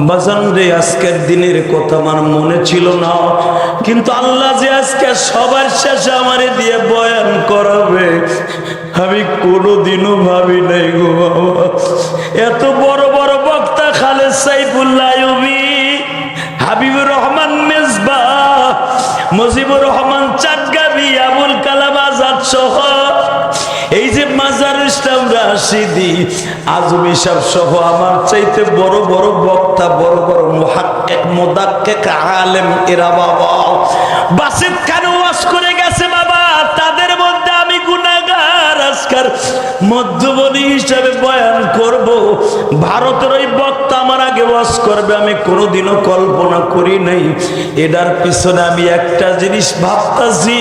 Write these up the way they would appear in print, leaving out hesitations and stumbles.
বাজান রে, আজকের দিনের কথা আমার মনে ছিল না, কিন্তু আল্লাহ যে আজকে সবার শেষে আমারে দিয়ে বয়ান করাবে আমি কোনোদিনও ভাবি নাই গো বাবা। এত বড় বড় বক্তা খালেদ সাইফুল্লাহ আইয়ুবী, হাবিবুর রহমান মেজবাহ, মুজিবুর রহমান চাটগাবি, আবুল কালাম আজাদ সহ এই যে মাজারুল ইসলাম রাশিদি, আজমি সাহেব সহ আমার চাইতে বড় বড় বক্তা, বড় বড় মুহাক্কিক মুদাক্কিক আলেম এরা বাবা বাসিত খান ওয়াজ করে গেছে বাবা। তাদের মধ্যে আমি গুনাহগার, আজকার মধ্যবনী হিসাবে বয়ান করব। ভারতের ওই বক্তা আমার আগে ওয়াজ করবে আমি কোনোদিনও কল্পনা করি নাই। এটার পিছনে আমি একটা জিনিস ভাবতাছি,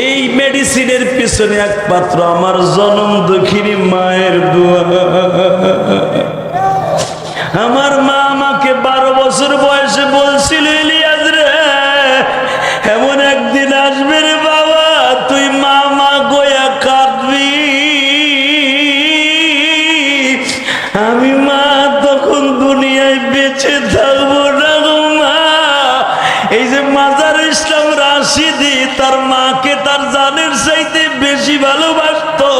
এই মেডিসিনের পিছনে একমাত্র আমার জনম দক্ষিণী মায়ের দোয়া। আমার মা আমাকে 12 বছর বয়সে বলছিল, ইলিয়াস রে, এমন একদিন আসবে রে বাবা, তুই মা মা গোয়া কাঁদবি। আমি মা তখন দুনিয়ায় বেঁচে থাকবো না গো মা। এই যে মাজারুল ইসলাম রাশিদি তার মাকে তার জানের চাইতে বেশি ভালোবাসতো।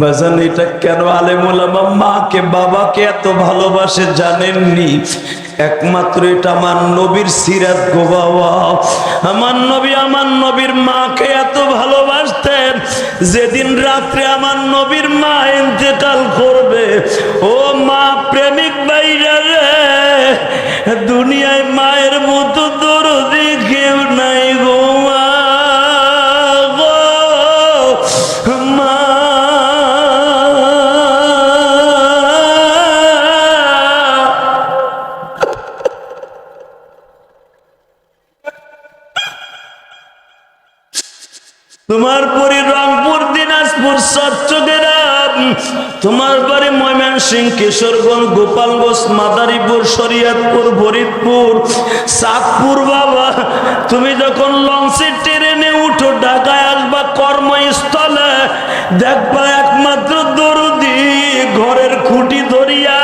বাজান, এটা কেন আলেম ওলামা মাকে বাবাকে এত ভালোবাসে জানেননি? একমাত্র এটা আমার নবীর সিরাত গো বাবা। আমার নবী আমার নবীর মাকে এত ভালোবাসতেন, যেদিন রাত্রে আমার নবীর মা ইন্তেকাল করবে, ও মা প্রেমিক ভাইরা রে, দুনিয়ায় মায়ের মতো দরদি কেউ নাই গো মা গো মা। তোমার পরি রংপুর, দিনাজপুর, চট্টগ্রাম, তোমার বাড়ি ময়মনসিংহ, কিশোরগঞ্জ, গোপালগঞ্জ, মাদারীপুর, শরীয়তপুর, ফরিদপুর, চাঁদপুর বাবা। তুমি যখন লঞ্চে ট্রেনে উঠো ঢাকায় আসবা কর্মস্থলে, দেখবা একমাত্র দরদি ঘরের খুঁটি ধরিয়া,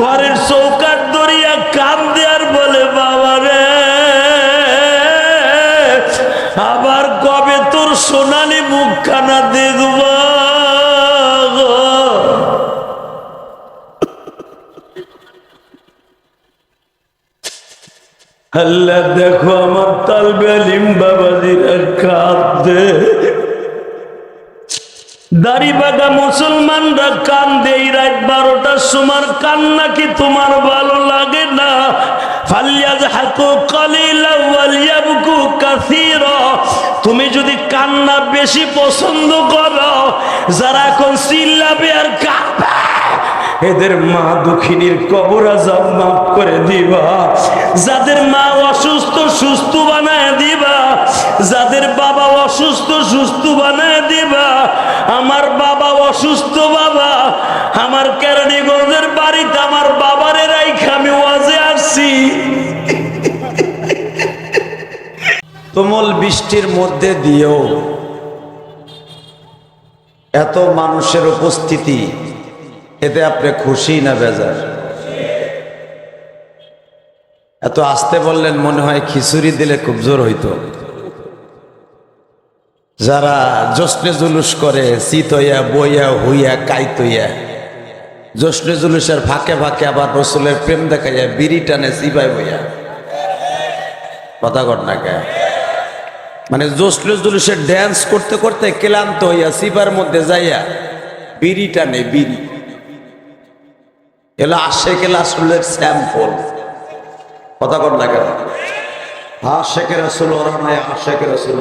ঘরের চৌকাঠ ধরিয়া কাঁদে আর বলে, বাবা রে, আবার কবে তোর সোনালি মুখখানা দেখব। আল্লাহ দেখো আমার তালবে আলিম বাবাজিরা কাঁদে, দাড়ি বাঁধা মুসলমানরা কান্দে। এই রাত 12টার সময় কান্না কি তোমার ভালো লাগে না? ফালিয়াযহাকু কালিলান ওয়ালিয়াবকু কাসীরা। তুমি যদি কান্না বেশি পছন্দ করো, যারা এখন চিল্লাবে আর কাঁদবে, এদের মা দুঃখিনীর কবর আযাব মাফ করে দিবা। যাদের মা অসুস্থ সুস্থ বানায় দিবা, যাদের বাবা অসুস্থ সুস্থ বানায় দিবা। আমার বাবা অসুস্থ বাবা, আমার কেরানীগঞ্জের বাড়িতে আমার বাবারে রাইখা আমি ওয়াজে আসছি। তুমুল বৃষ্টির মধ্যে দিয়েও এত মানুষের উপস্থিতি, এতে আপনি খুশি না বেজার? এত আসতে বললেন, মনে হয় খিচুড়ি দিলে খুব জোর হইতো। যারা জশ্নে জুলুস করে, শীত হইয়া বইয়া হুইয়া কাইত হইয়া, জশ্নে জুলুসের ফাঁকে ফাঁকে আবার রসুলের প্রেম দেখাইয়া বিড়ি টানে চিবাই বইয়া, কথা কর না কে? মানে জশ্নে জুলুসের ড্যান্স করতে করতে ক্লান্ত হইয়া চিবার মধ্যে যাইয়া বিড়ি টানে, বিড়ি। এলো আশেকে রাসূলের স্যাম্পল, কথা কর না কেন? আশেকে রাসূল ওরা নয়, আশেকে রাসূল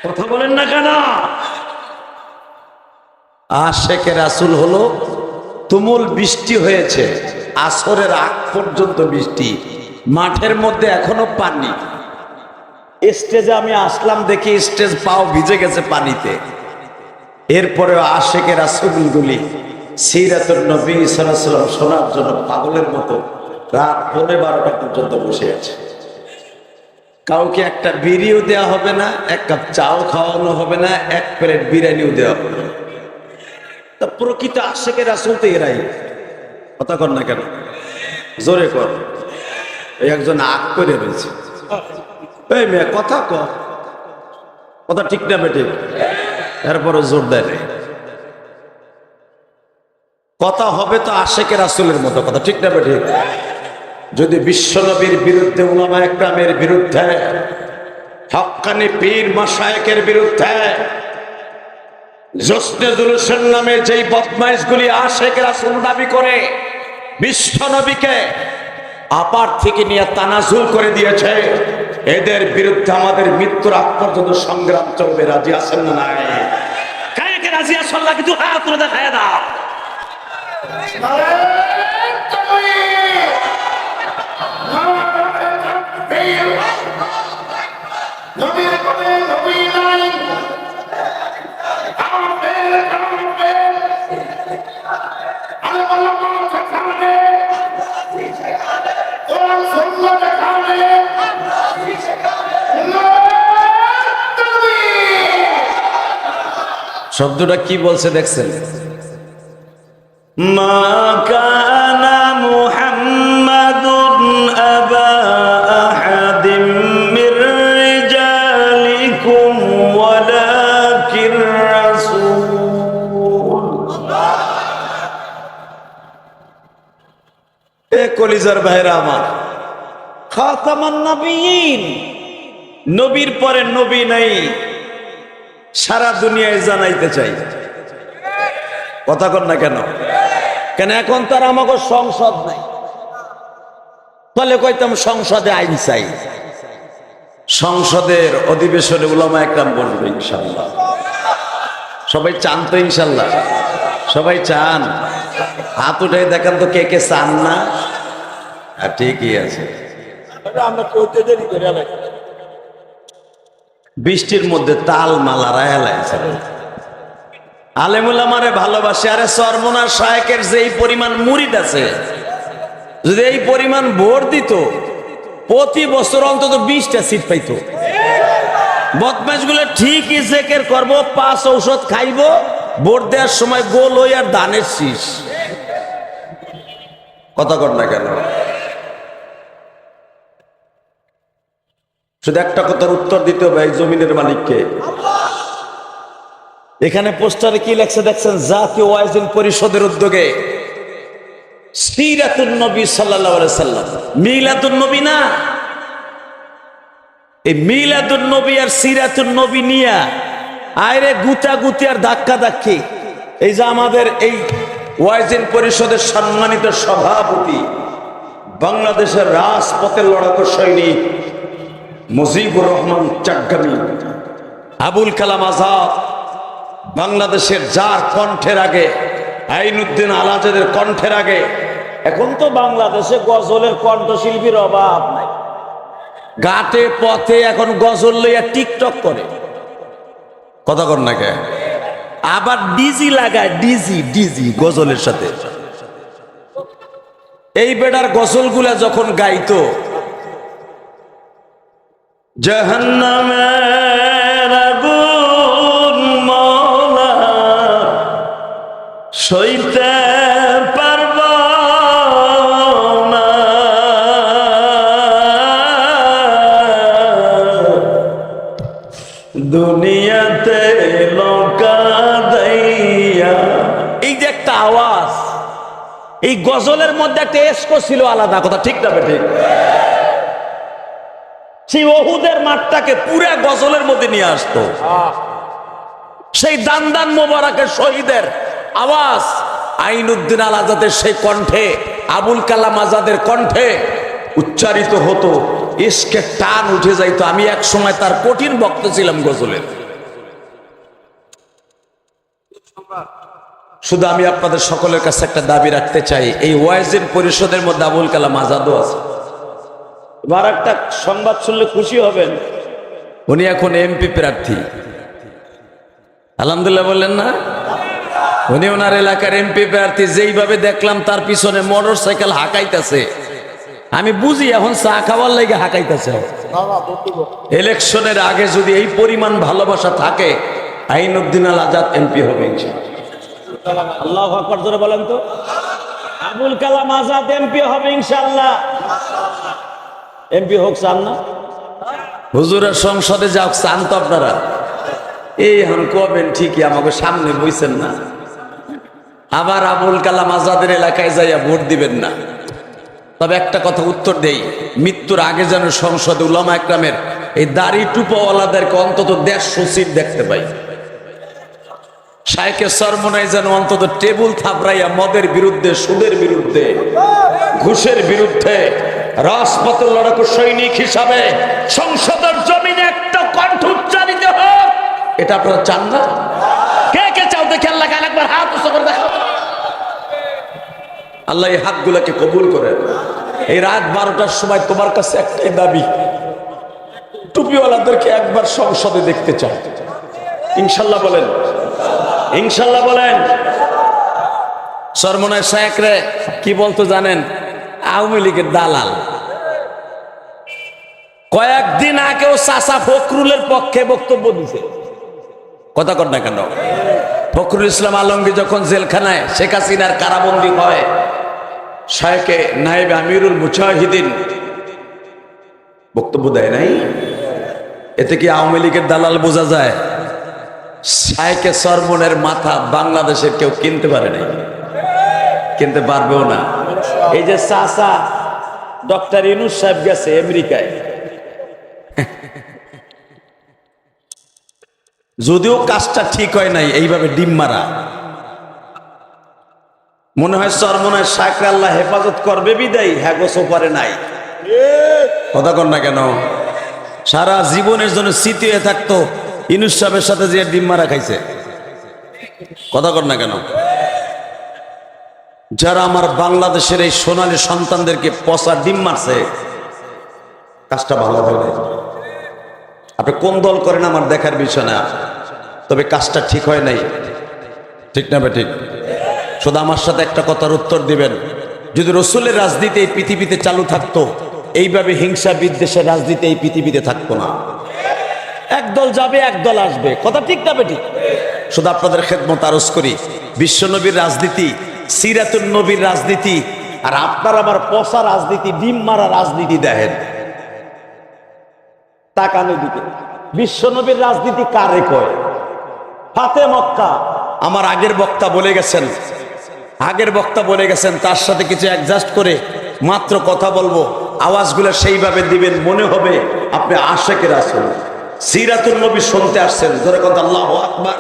কথা বলেন না কেন? আশেকে রাসূল হলো, তুমুল বৃষ্টি হয়েছে, আসরের আগ পর্যন্ত বৃষ্টি, মাঠের মধ্যে এখনো পানি। স্টেজে আমি আসলাম, দেখি স্টেজ পাও ভিজে গেছে পানিতে। এরপরে আশেকে রাসূলগুলি সিরাতুন নবী সাল্লাল্লাহু আলাইহি ওয়াসাল্লাম শোনার জন্য পাগলের মতো রাত 12:30 পর্যন্ত বসে আছে। কাউকে একটা বিড়িও দেওয়া হবে না, এক কাপ চাও খাওয়ানো হবে না, এক প্লেট বিরিয়ানিও দেওয়া হবে না। তা প্রকৃত আশেকের রাসূল তো এরাই। কথা কর না কেন, জোরে কর। এই একজন আগ করে রয়েছে, এই মেয়ে কথা কর, কথা ঠিক না বেঠিক? এরপরও জোর দেয় নাই। কথা হবে তো আশেকের রাসূলের মতো, কথা ঠিক না বেঠিক? যদি বিশ্বনবীর বিরুদ্ধে, উলামায়ে কেরামের বিরুদ্ধে, হক্কানি পীর মাশায়েখের বিরুদ্ধে, জশ্নে জুলুসের নামে যেই বদমাইশগুলি আশেক রাসূল দাবি করে বিশ্বনবীকে আপার থেকে নিয়ে তানাজুল করে দিয়েছে, এদের বিরুদ্ধে আমাদের মৃত্যুর আগ পর্যন্ত সংগ্রাম চলবে। রাজি আছেন না নাই? কাকে রাজি আছেন না? কিন্তু হাত তুলে দেখায় দাও। শব্দটা কি বলছে দেখছেন? মা কানা মুহাম্মাদুন আবা আহাদিম মির রিজালিকুম ওয়ালাকির রাসূল। এ কলিজার ভাইরা আমার, খাতামান নবিয়্যিন, নবীর পরে নবী নাই, সারা দুনিয়ায় জানাইতে চাই। কথা কর না কেন? কেন এখন তার আমাকে সংসদ নাই, ফলে কইতাম সংসদে আইন চাই। সংসদের অধিবেশনে উলামায়ে কেরাম বলবে ইনশাআল্লাহ। সবাই চান তো ইনশাআল্লাহ? সবাই চান? হাত উঠাই দেখান তো কে কে চান না। আর ঠিকই আছে, বৃষ্টির মধ্যে তাল মালা রায়ালাইছে। আলেমুল আমারে ভালোবাসে। আরে সরমনার শায়েকের যে এই পরিমাণ মুরিদ আছে, যদি এই পরিমাণ ভোট দিত, প্রতি বছর অন্তত 20টা সিট পাইতো। বদমাইশ গুলো ঠিকই জেকের করবো, 5 ঔষধ খাইবো, ভোট দেওয়ার সময় গোল হই আর ধানের শীষ। কথা কর না কেন? শুধু একটা কথার উত্তর দিতে হবে, এই জমিনের মালিককে। এখানে পোস্টারে কি লেখছে দেখছেন? জাতীয় ওয়াইজিন পরিষদের উদ্যোগে সিরাতুন নবী সাল্লাল্লাহু আলাইহি সাল্লাম, মিলাদুন নবী না, এই মিলাদুন নবী আর সিরাতুন নবী নিয়া আইরে গুতাগুতি আর ধাক্কা ধাক্কি। এই যে আমাদের এই ওয়াইজিন পরিষদের সম্মানিত সভাপতি, বাংলাদেশের রাজপথের লড়াকু সৈনিক মুজিবুর রহমান চাকগামী, আবুল কালাম আজাদ, বাংলাদেশের যার কণ্ঠের আগে, আইনুদ্দিন আল আজাদের কণ্ঠের আগে, এখন তো বাংলাদেশে গজলের কণ্ঠশিল্পীর অভাব নাই। ঘাটে পথে এখন গজল লইয়া টিকটক করে। কথা কর না কে? আবার ডিজি লাগায়, ডিজি ডিজি গজলের সাথে। এই বেটার গজলগুলা যখন গাইতো, জাহান্নামের আগুন মওলা সইতে পারব না, দুনিয়াতে লোকা দাইয়া। এই যে একটা আওয়াজ, এই গজলের মধ্যে একটা এসকো ছিল আলাদা। কথা ঠিক না ঠিক? সেই ওহুদের মাঠটাকে পুরা গজলের মধ্যে নিয়ে আসতো। সেই দান মোবারকের শহীদের আওয়াজ আইনুদ্দিন আল আজাদের সেই কণ্ঠে, আবুল কালাম আজাদের কণ্ঠে উচ্চারিত হতো। ইশকে টান উঠে যাইতো। আমি এক সময় তার কঠিন ভক্ত ছিলাম গজলের। শুধু আমি আপনাদের সকলের কাছে একটা দাবি রাখতে চাই, এই ওয়াইজিন পরিষদের মধ্যে আবুল কালাম আজাদও আছে। এবার একটা সংবাদ শুনলে খুশি হবেন, উনি এখন এমপি প্রার্থী। আলহামদুলিল্লাহ বললেন না? উনি ওনার এলাকার এমপি প্রার্থী। যেইভাবে দেখলাম তার পিছনে মোটর সাইকেল হাঁকাইতেছে, আমি বুঝি এখন চা খাওয়ার লাগে হাঁকাইতেছে। ইলেকশনের আগে যদি এই পরিমাণ ভালোবাসা থাকে, আইনুদ্দিন আল আজাদ এমপি হবে ইনশাআল্লাহ। আল্লাহু আকবার জোরে বলেন তো। আবুল কালাম আজাদ এমপি হবে ইনশাআল্লাহ। এমপি হোক চান না? হুজুরের সংসদে যাও চান তো আপনারা? এই হান কবেন ঠিকই, আমাকে সামনে বইছেন না, আবার আবুল কালাম আজাদের এলাকায় যাইয়া ভোট দিবেন না। তবে একটা কথা উত্তর দেই, মৃত্যুর আগে যেন সংসদে উলামা একরামের এই দাড়ি টুপোওয়ালাদেরকে অন্তত 150 সিট দেখতে পাই। শাইখে সরমনাই যেন অন্তত টেবুল থাপড়াইয়া মদের বিরুদ্ধে, সুদের বিরুদ্ধে, ঘুষের বিরুদ্ধে রাজপথে লড়াকু সৈনিক হিসাবে সংসদের জমিনে একটা কণ্ঠ উচ্চারিত হোক। এটা আপনারা চান না? কে কে চাও দেখে আল্লাহ একবার হাত উঁচু করে দেখো। আল্লাহ এই হাতগুলোকে কবুল করেন। এই রাত 12টার সময় তোমার কাছে একটাই দাবি, টুপিওয়ালাদেরকে একবার সংসদে দেখতে চাই। ইনশাল্লাহ বলেন, ইনশাল্লাহ বলেন। সরমনায় শায়েখ রে কি বলতো জানেন? আওয়ামী লীগের দালাল। কয়েকদিন আগেও চাচা ফখরুলের পক্ষে বক্তব্য দিছে, কথা কর না কেন? ফখরুল ইসলাম আলমগীর যখন জেলখানায় শেখ হাসিনার কারাবন্দী হয়, শায়েখে নায়েব আমিরুল মুজাহিদিন বক্তব্য দেয় নাই? এতে কি আওয়ামী লীগের দালাল বোঝা যায়? শায়েখে সরমনের মাথা বাংলাদেশের কেউ কিনতে পারে নাই, কিনতে পারবেও না। এই যে চাচা ডক্টর ইউনূস সাহেব গেছে আমেরিকায়, যদিও কাজটা ঠিক হয় নাই, এইভাবে ডিম মারা, মনে হয় সরমনের শায়েখরে আল্লাহ হেফাজত করবে বিদায় হ্যাঁ গোসো পারে নাই। কথা কর না কেন? সারা জীবনের জন্য স্মৃতি হয়ে থাকতো ইউনূস সাহেবের সাথে যে ডিম মারা খাইছে। কথা কর না কেন? যারা আমার বাংলাদেশের এই সোনালী সন্তানদেরকে পচা ডিম মারছে, কাজটা ভালো হয় নাই। আপনি কোন দল করেন আমার দেখার বিষয় না, তবে কাজটা ঠিক হয় নাই। ঠিক না বে ঠিক? শুধু আমার সাথে একটা কথার উত্তর দিবেন, যদি রসুলের রাজনীতি এই পৃথিবীতে চালু থাকতো, এইভাবে হিংসা বিদ্বেষের রাজনীতি এই পৃথিবীতে থাকতো না। একদল যাবে একদল আসবে, কথা ঠিক না বেঠিক? শুধু আপনাদের খেদমত আরজ করি, বিশ্বনবীর রাজনীতি, সিরাতুন নবীর রাজনীতি, আর আপনার আবার পচা রাজনীতি, ডিম মারা রাজনীতি দেখেন। তাকানো দিকে বিশ্বনবীর রাজনীতি কারে কয়? ফাতে মক্কা। আমার আগের বক্তা বলে গেছেন, তার সাথে কিছু অ্যাডজাস্ট করে মাত্র কথা বলবো, আওয়াজগুলো সেইভাবে দিবেন, মনে হবে আপনি আশেকে রাসূল সিরাতুন নবী শুনতে আসছেন। ধরে কথা আল্লাহু আকবার।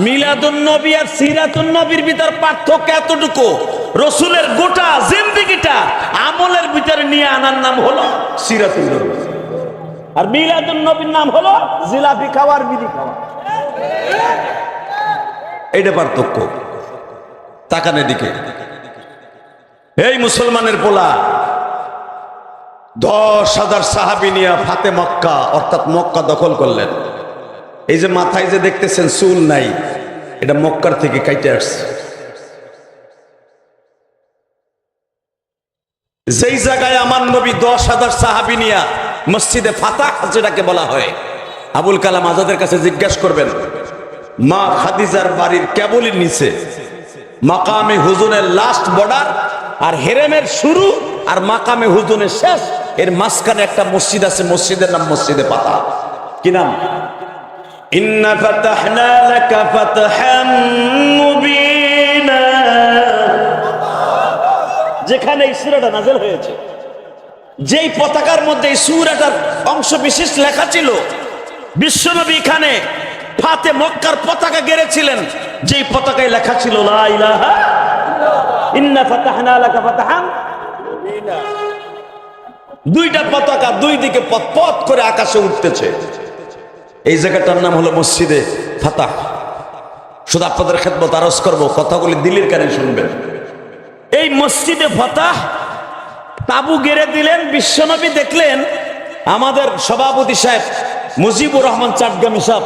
মিলাদুন নবী আর সিরাতুন নবীর ভিতর পার্থক্য এতটুকু, রসুলের গোটা জিন্দেগিটা আমলের ভিতরে নিয়ে আনার নাম হলো সিরাতুন নবী, আর মিলাদুন নবীর নাম হলো জিলাপি খাওয়ার বিড়ি খাওয়া। এইটা পার্থক্য। তাকানের দিকে এই মুসলমানের পোলা 10,000 সাহাবী নিয়ে ফাতে মক্কা অর্থাৎ মক্কা দখল করলেন। এই যে মাথায় যে দেখতেছেন চুল নাই, এটা মক্কার থেকে কাইটে আসছে। যেই জায়গায় আমার নবী 10,000 সাহাবী নিয়ে মসজিদে ফাতাহ যেটাকে বলা হয়, আবুল কালাম আজাদের কাছে জিজ্ঞাসা করবেন, মা খাদিজার বাড়ির কেবলই নিচে মাকামে হুজুনের লাস্ট বর্ডার, আর হেরেমের শুরু আর মাকামে হুজুনের শেষ, এর মাঝখানে একটা মসজিদ আছে, মসজিদের নাম মসজিদে ফাতাহ। কি নাম? ইন্না ফাতাহনা লাকা ফাতহাম মুবিনা। যেখানে এই সূরাটা নাযিল হয়েছে, যেই পতাকার মধ্যে এই সূরাটার অংশ বিশেষ লেখা ছিল, বিশ্বনবী এখানে ফাতে মক্কার পতাকা গেড়েছিলেন, যেই পতাকায় লেখা ছিল লা ইলাহা ইন্না ফাতাহনা লাকা ফাতহাম মুবিনা। দুইটা পতাকা দুই দিকে পথ পথ করে আকাশে উঠতেছে। এই জায়গাটার নাম হলো মসজিদে ফাতাহ। শুধু আপনাদের খেদমত আরজ করবো, কথাগুলি দিলের কানে শুনবেন। এই মসজিদে ফাতাহ তাবু গেড়ে দিলেন বিশ্বনবী। দেখলেন আমাদের সভাপতি সাহেব মুজিবুর রহমান চাটগামী সাহেব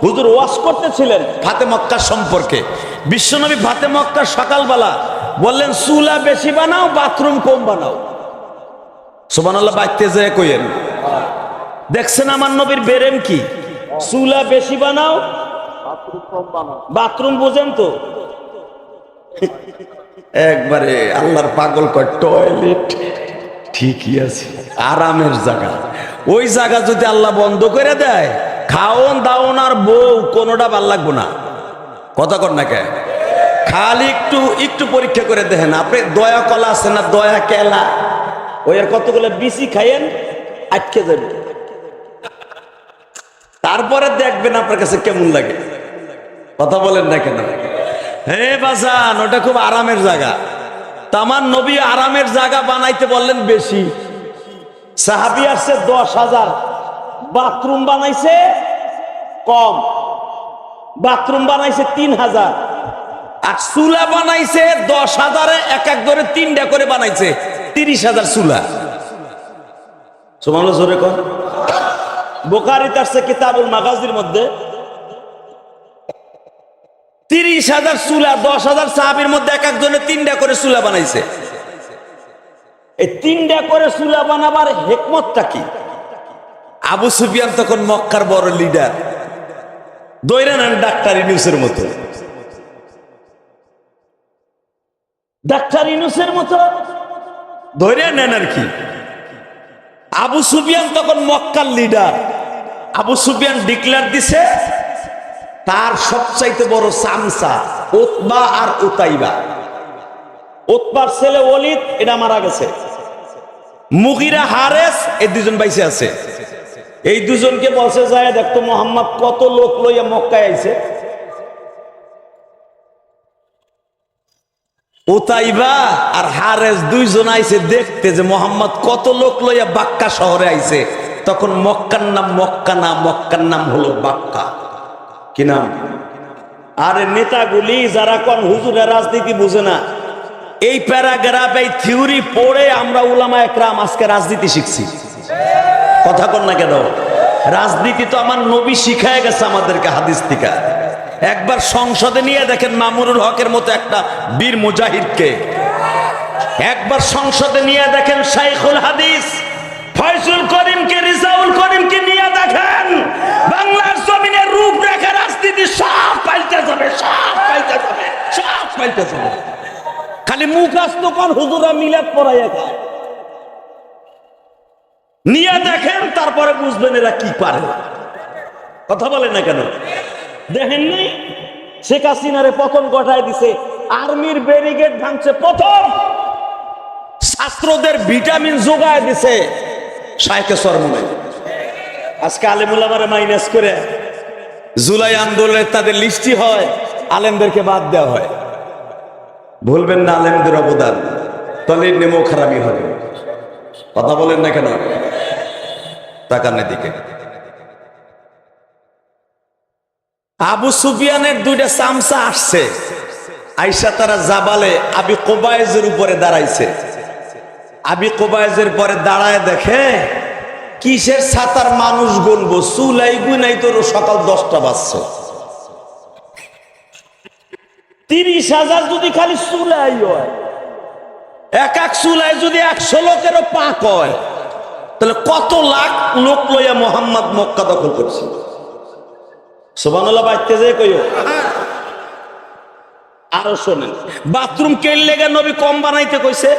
হুজুর ওয়াজ করতেছিলেন ফাতে মক্কা সম্পর্কে। বিশ্বনবী ফাতে মক্কা সকালবেলা বললেন, চুলা বেশি বানাও, বাথরুম কম বানাও। সুবহানাল্লাহ, বাইতে যায় কইেন। দেখছেন আমার নবীর বেরেম কি? চুলা বেশি বানাও, বাথরুম বোঝেন তো? একবারে আল্লাহর পাগল কয় টয়লেট ঠিকই আছে, আরামের জায়গা। ওই জায়গা যদি আল্লাহ বন্ধ করে দেয়, খাওন দাওন আর বউ কোনোটা ভাল লাগবো না। কথা কর না কে? খালি একটু একটু পরীক্ষা করে দেখেন, আপনি দয়া কলা আছে না, দয়া কেলা, ওই আর কতগুলো বিচি খাইয়েন, আটকে যাবে, তারপরে দেখবেন আপনার কাছে কেমন লাগে। কথা বলেন না কেন? হে বাজান, ওটা খুব আরামের জায়গা। তামান নবী আরামের জায়গা বানাইতে বললেন বেশি। সাহাবী আসছে 10,000, বাথরুম বানাইছে কম, বাথরুম বানাইছে 3,000, আর চুলা বানাইছে 10,000-এ এক এক ধরে 3টা করে বানাইছে, 30,000 চুলা। সুবহানাল্লাহ জোরে কর। বুখারীতে আসছে কিতাবুল মাগাজির মধ্যে 30,000 চুলা, 10,000 সাহাবীর মধ্যে এক একজনে 3টা করে চুলা বানাইছে। এই 3টা করে চুলা বানাবার হিকমতটা কি? আবু সুফিয়ান তখন মক্কার বড় লিডার, দইরা নেন ডাক্তার ইউনূসের মতো, ডাক্তার ইউনূসের মতো ধরে নেন আর কি। আবু সুফিয়ান তখন মক্কার লিডার। আবু সুফিয়ান ডিক্লেয়ার দিছে তার সবচাইতে বড় চামচা উতবা আর উতাইবা। উতবার ছেলে ওলীদ, এটা মারা গেছে। মুগীরা, হারেস, এই দুজন বাইসে আছে। এই দুজনকে বলছে যায় দেখতো মোহাম্মদ কত লোক লইয়া মক্কায় আইছে। উতাইবা আর হারেস দুইজন আইছে দেখতে যে মোহাম্মদ কত লোক লইয়া বাক্কা শহরে আইছে। তখন মক্কার নাম মক্কা না, মক্কার নাম হলো বাক্কা। কি নাম? আরে নেতাগুলি যারা কোন হুজুরের রাজনীতি বুঝে না, এই প্যারাগ্রাফ এই থিওরি পড়ে আমরা উলামা একরাম আজকে রাজনীতি শিখছি। কথা কন না কেন? রাজনীতি তো আমার নবী শিখায় গেছে আমাদেরকে হাদিস থেকে। একবার সংসদে নিয়ে দেখেন মামুনুল হকের মতো একটা বীর মুজাহিদকে, একবার সংসদে নিয়ে দেখেন শাইখুল হাদিস ফয়জুল করিমকে, রিজাউল করিমকে নিয়ে দেখেন, বাংলার জমিনের রূপরেখা রাজনীতি সব পাল্টে যাবে, সব পাল্টে যাবে, সব পাল্টে যাবে। খালি মুখ আসতো কোন হুজুরা মিলাদ পড়াইয়া খায়, নিয়ে দেখেন, তারপরে বুঝবেন এরা কি পারে। কথা বলেন না কেন? দেখেন নাই শেখ হাসিনারে পতন ঘটায় দিছে, আর্মির ব্যারিকেড ভাঙছে প্রথম, ছাত্রদের ভিটামিন যোগায় দিছে শাইখে সরমনে। আজকে আলেমুল আমারে মাইনাস করে জুলাই আন্দোলনের তাদের লিস্টি হয়, আলেমদেরকে বাদ দেওয়া হয়। ভুলবেন না আলেমদের অবদান, তলির নেমো খারাপই হবে। কথা বলেন না কেন? তাকানের দিকে। আবু সুফিয়ানের 2টা চামচা আসছে, আইসা তারা জাবালে আবি কোবায়েজের উপরে দাঁড়াইছে। আবি কোবায়েজের পরে দাঁড়ায় দেখে কিসের ছাতার মানুষ গুনবো, চুলাই গুনাই তোর সকাল 10টা বাজছে। 30,000 যদি খালি চুলাই হয়, এক এক চুলাই যদি 100 লোকেরও পাক হয়, তাহলে কত লাখ লোক লইয়া মোহাম্মদ মক্কা দখল করছে। সুবহানাল্লাহ বাইতে যে কইও। আরো শোনেন, বাথরুম কেন লেগে নবী কম বানাইতে কইছে?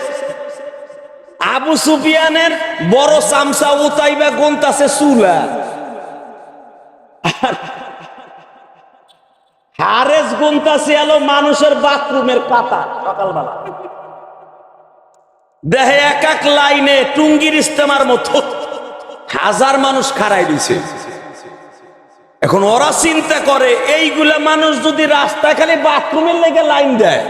আবু সুফিয়ানের বড় চামচা উতাইবা গুনতাছে চুলা, হারেস গুনতাছে এলো মানুষের বাথরুমের কাতা। সকালবেলা দেহে এক এক লাইনে টুঙ্গির ইস্তেমার মতো 1000 মানুষ খাড়াই দিছে। এখন ওরা চিন্তা করে এইগুলা মানুষ যদি রাস্তায় খালি বাথরুমের লেগে লাইন দেয়,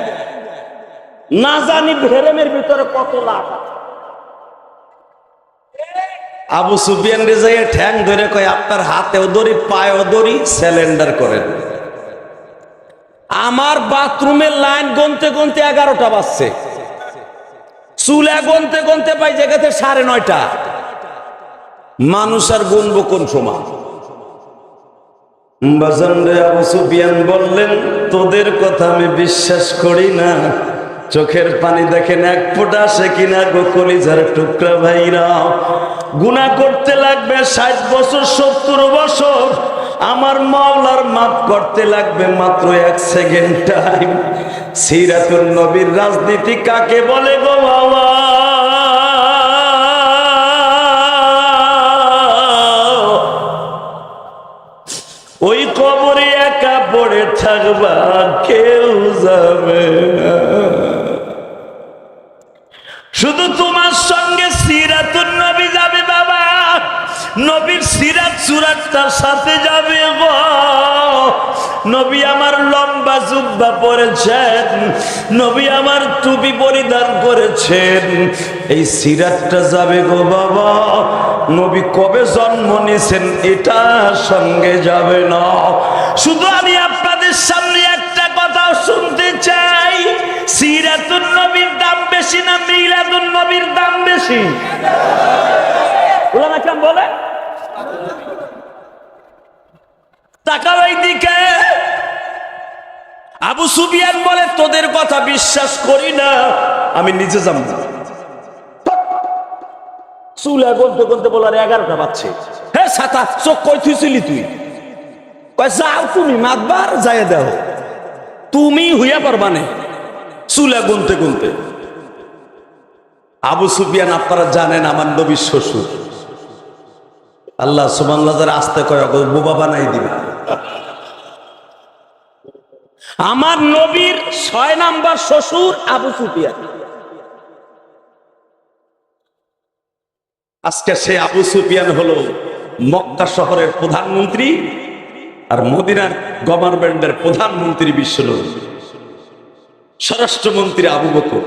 না জানি ভেরেমের ভিতরে কত লাখ। আবু সুফিয়ান রে যাইয়া ঠ্যাং ধরে কয় আপনার হাতেও দড়ি পায়েও দড়ি, সিলিন্ডার করেন। আমার বাথরুমের লাইন গুনতে গুনতে 11টা বাজছে, চুলা গুনতে গুনতে পাই জায়গাতে 9:30। মানুষ আর গুনবো কোন সময়? বাজানরে আবু সুফিয়ান বললেন তোদের কথা আমি বিশ্বাস করি না, চোখের পানি দেখেন এক ফোঁটা আসে কিনা গো কলিজার টুকরা ভাইরা। গুনাহ করতে লাগবে 60 বছর 70 বছর, আমার মাওলার মাফ করতে লাগবে মাত্র 1 সেকেন্ড টাইম। সিরাতুন নবীর রাজনীতি কাকে বলে গো বাবা? ওই কবরে একা পড়ে থাকবা, কেউ যাবে না। শুধু তোমার সঙ্গে সিরাতুন নবী যাবে বাবা, নবীর সিরাত সুরাতটার সাথে যাবে গো। নবী আমার লম্বা জুব্বা পরেছেন, নবী আমার টুপি পরিধান করেছেন, এই সিরাতটা যাবে গো বাবা। নবী কবে জন্ম নিয়েছেন এটা সঙ্গে যাবে না। শুধু আমি আপনাদের সামনে একটা কথা শুনতে চাই, সিরাতুন নবীর দাম বেশি না মিলাদুন নবীর দাম বেশি? উলামা কেমন বলে? তাকাও এই দিকে। আবু সুফিয়ান বলে তোদের কথা বিশ্বাস করি না, আমি নিজে যাবো। চুলা গলতে গলতে বলার 11টা বাজছে। হে ছাতা চোখ কই থুইছিলি তুই? কয় যাও তুমি মাতবার যায় দাও, তুমি হইয়া পারবানে চুলা গুনতে গুনতে। আবু সুফিয়ান আপনারা জানেন আমার নবীর শ্বশুর। আল্লাহ সুবহানাল্লাহ যারা আসতে কয় বোবা বানাই দিবে। আমার নবীর 6 নাম্বার শ্বশুর আবু সুফিয়ান। আজকে সে আবু সুফিয়ান হলো মক্কা শহরের প্রধানমন্ত্রী আর মদিনার গভর্নমেন্টের প্রধানমন্ত্রী বিশ্বনবী, স্বরাষ্ট্রমন্ত্রী আবু বকর।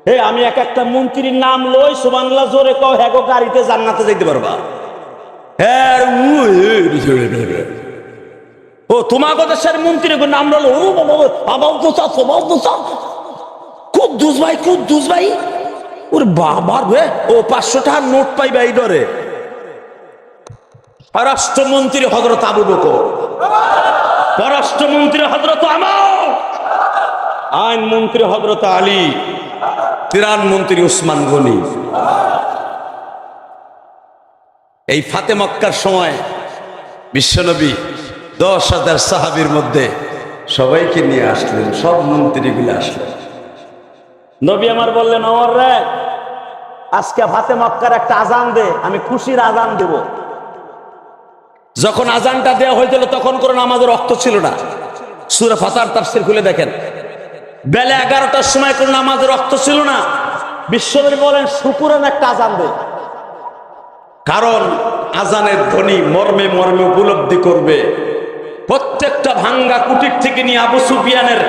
হে আমি এক একটা মন্ত্রীর নাম লই, সুবহানাল্লাহ জোরে কও, হ্যাঁ গো গাড়িতে জান্নাতে যাইতে পারবা। হ্যাঁ ও তোমার দেশের মন্ত্রী নাম ললো, ও বাবা খুব দুস ভাই, খুব দুস ভাই। ওর বাবার রে, ও 500 টাকার নোট পাইবা এই ডরে। পররাষ্ট্রমন্ত্রী হযরত আবু বকর, পররাষ্ট্রমন্ত্রী হযরত আমর, আইনমন্ত্রী হযরত আলী, ত্রাণমন্ত্রী উসমান গনি। এই ফাতে মক্কার সময় বিশ্বনবী 10,000 সাহাবীর মধ্যে সবাইকে নিয়ে আসলেন, সব মন্ত্রীগুলো আসলেন। নবী আমার বললেন, ওমর রে আজকে ফাতে মক্কার একটা আজান দে, আমি খুশির আজান দেব। যখন আজানটা দেওয়া হয়েছিল তখন কোনো নামাজের রক্ত ছিল না। সূরা ফাতিহার তাফসীর খুলে দেখেন, বেলা 11টার সময় কোনো নামাজের রক্ত ছিল না। বিশ্বনবী বলেন শুকুরান একটা আজান দে, কারণ আজানের ধ্বনি মর্মে মর্মে উপলব্ধি করবে। প্রত্যেকটা ভাঙ্গা কুটির থেকে নিয়ে আবু সুফিয়ানের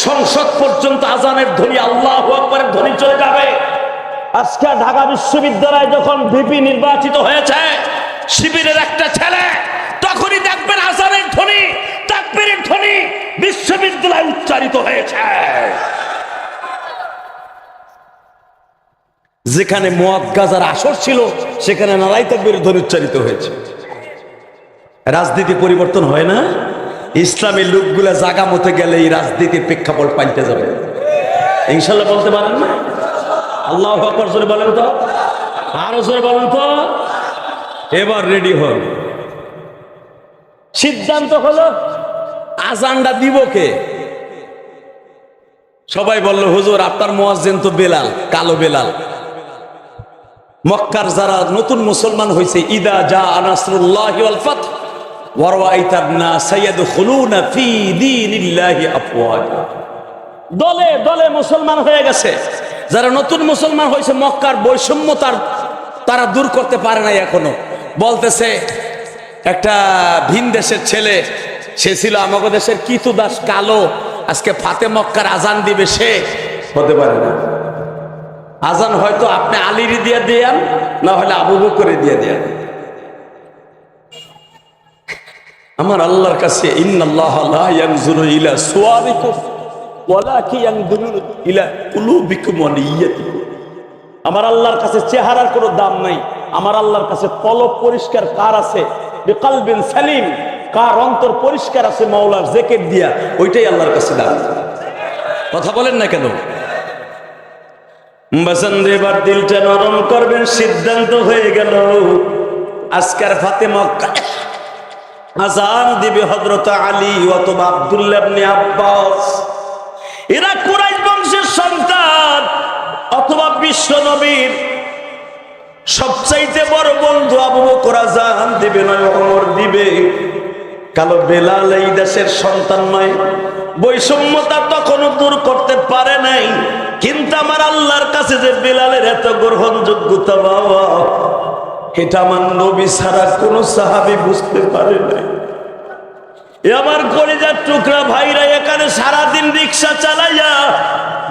সংসদ পর্যন্ত আজানের ধ্বনি, আল্লাহু আকবারের ধ্বনি চলে যাবে। আজকে ঢাকা বিশ্ববিদ্যালয় যখন ভিপি নির্বাচিত হয়েছে শিবিরের একটা ছেলে, তখনই দেখবেন আজানের ধ্বনি, তাকবীরের ধ্বনি বিশ্ববিদ্যালয়ে উচ্চারিত হয়েছে। যেখানে মদ গাজার আসর ছিল সেখানে নারাই তাকবীরের ধ্বনি উচ্চারিত হয়েছে। রাজনীতি পরিবর্তন হয় না? ইসলামী লোকগুলা জাগা মতে গেলে এই রাজনীতির প্রেক্ষাপট পাল্টে যাবে ইনশাল্লাহ। বলতে পারেন না? আল্লাহু আকবার জোরে বলেন তো, আরো জোরে বলেন তো। এবার রেডি হন। সিদ্ধান্ত হলো আজানটা দিব কে? সবাই বলল হুজুর আপনার মুয়াজ্জিন তো বেলাল, কালো বেলাল। মক্কার যারা নতুন মুসলমান হয়েছে, ইদা জা নাসরুল্লাহি ওয়াল ফাতহ ওয়া রাআইতান নাসা ইয়াদখুলুনা ফি দীনিল্লাহি আফওয়াজা। দলে দলে মুসলমান হয়ে গেছে। যারা নতুন মুসলমান হয়েছে মক্কার বৈষম্য তারা দূর করতে পারে নাই এখনো। বলতেছে একটা ভিন দেশের ছেলে, সে ছিল আমাদের দেশের কিতু দাস, কালো, আজকে ফাতে মক্কার আজান দিবে, সে হতে পারে না। আজান হয়তো আপনি আলীর দিয়ে দেন, না হলে আবু বকরে দিয়ে দেন। আমার আল্লাহর কাছে ইন্নাল্লাহা লা ইয়ানজুরু ইলা সুওয়ারিকুম ওয়ালাকিন ইয়ানজুরু ইলা কুলুবিকুম ওয়া নিয়্যাতিকুম। আমার আল্লাহর কাছে চেহারার কোনো দাম নাই। আমার আল্লাহর কাছে কলব পরিষ্কার কার আছে, বিকলবিন সালিম, কার অন্তর পরিষ্কার আছে মাওলার জিকির দিয়া, ওইটাই আল্লাহর কাছে দাম। কথা বলেন না কেন? বাসান এবার দিলটা নরম করবেন, সিদ্ধান্ত হয়ে গেল আজকের ফাতে মক্কা আজান দিবে হযরত আলী অথবা আব্দুল্লাহ ইবনে আব্বাস। এরা কুরাইশ বংশের সন্তান, অথবা বিশ্ব নবীর সবচাইতে বড় বন্ধু আবু বকর আজান দিবে নয় ওমর দিবে। কালো বেলাল এই দেশের সন্তান নয়। বৈষম্যতা তখনও দূর করতে পারে নাই, কিন্তু আমার আল্লাহর কাছে যে বেলালের এত গ্রহণযোগ্যতা বাবা, এটা আমার নবী ছাড়া কোন সাহাবী বুঝতে পারে নাই। আমার কলিজার টুকরা ভাইরা এখানে সারাদিন রিক্সা চালাইয়া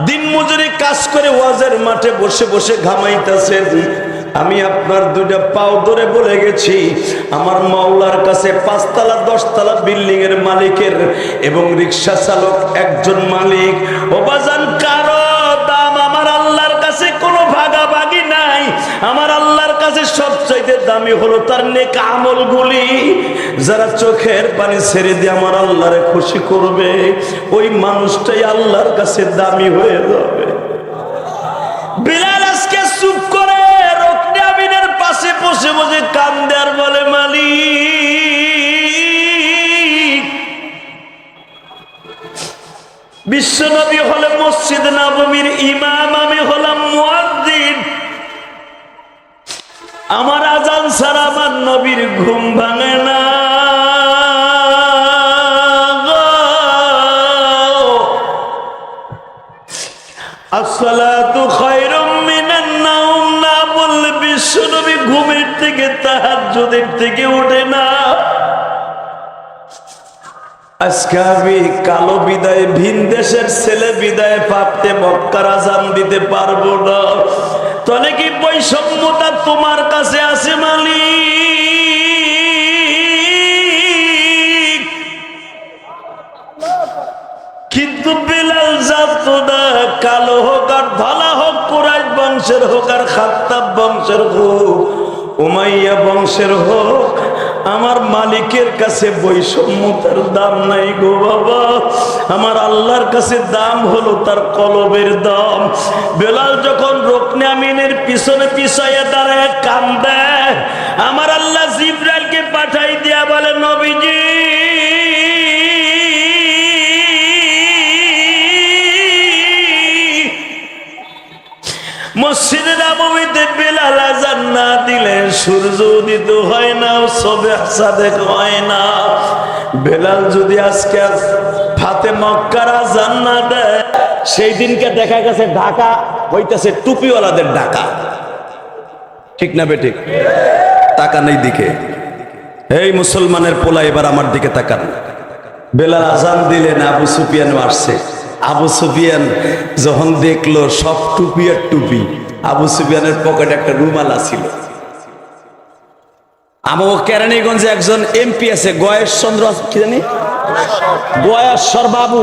দিন মজুরি কাজ করে ওয়াজের মাঠে বসে বসে ঘামাইতেছেন। আমি আপনার দুইটা পাও ধরে বলে গেছি, আমার মাওলার কাছে 5 তলা 10 তলা বিল্ডিং এর মালিকের এবং রিক্সা চালক একজন মালিক। ও বাজান, কারো দাম আমার আল্লাহর কাছে কোনো ভাগাভাগি নাই। আমার আল্লাহর কাছে সবচাইতে দামি হলো তার নেক আমলগুলি। যারা চোখের পানি ছেড়ে দিয়ে আমার আল্লাহরে খুশি করবে, ওই মানুষটাই আল্লাহর কাছে দামি হয়ে যাবে। বিলাল আজকে চুপ করে রুকনে আমিনের পাশে বসে বসে কান্দে আর বলে, মালিক, বিশ্বনবী হলে মসজিদ নববীর ইমাম, আমি হলাম মুয়াজ্জিন। আমার আজান ছাড়া আমার নবীর ঘুম ভাঙে না। আসসালাতু খায়রুম মিনান নাওম না বললে বিশ্বনবী ঘুমের থেকে তাহাজ্জুদের থেকে ওঠে না। আজকে আমি কালো বিদায়, ভিন দেশের ছেলে বিদায় পাপতে মক্কার আজান দিতে পারবো না। তাহলে কি বৈষম্যতা তোমার কাছে আছে মালিক? কিন্তু বেলাল জানতো না, কালো হোক আর ধলা হোক, কুরাইশ বংশের হোক আর খাত্তাব বংশের হোক, উমাইয়া বংশের হোক, আমার মালিকের কাছে বৈষম্যতার দাম নাই গো বাবা। আমার আল্লাহর কাছে দাম হলো তার কলবের দাম। বেলাল যখন রুকনে আমিনের পিছনে পিছাইয়া দাঁড়ায় কান্দে, আমার আল্লাহ জিবরাইলকে পাঠাই দিয়া বলে, নবীজি, মসজিদে নববীতে বেলাল আযান না দিলে সূর্য উদিত হয় না, সুবহ সাদেক হয় না। বেলাল যদি আজকে ফাতে মক্কার আযান না দেয়, সেই দিনকে দেখা গেছে ঢাকা হইতেছে টুপিওয়ালাদের ঢাকা। ঠিক না বেঠিক? তাকান এই দিকে। এই মুসলমানের পোলা, এবার আমার দিকে তাকান। বেলাল আযান দিলেন, আবু সুফিয়ান আসছে। আবু সুফিয়ান যখন দেখলো সব টুপি আর টুপি, আবু সুফিয়ানের পকেটে একটা রুমাল আছিল। আমার কেরানীগঞ্জে একজন এমপি আছে, গয়েশচন্দ্র, কি জানি, গয়েশ্বর বাবু।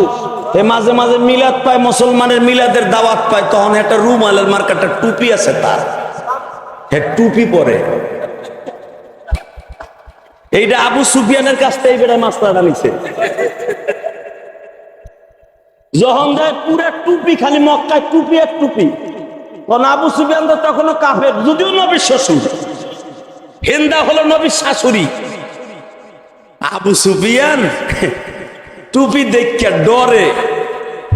এ মাঝে মাঝে মিলাদ পায়, মুসলমানের মিলাদের দাওয়াত পায়, তখন একটা রুমালের মার্কাটা টুপি আছে তার, টুপি পরে। এইটা আবু সুফিয়ানের কাছ থেকে এই বেড়ায় মাস্টারটা নিছে। যখন দেয় পুরা টুপি, খালি মক্কায় টুপি আর টুপি। কারণ আবু সুফিয়ান তো তখনও কাফের, যদিও নবীর শ্বশুর। হিন্দা হলো নবীর শাশুড়ি। আবু সুফিয়ান টুপি দেখিয়া ডরে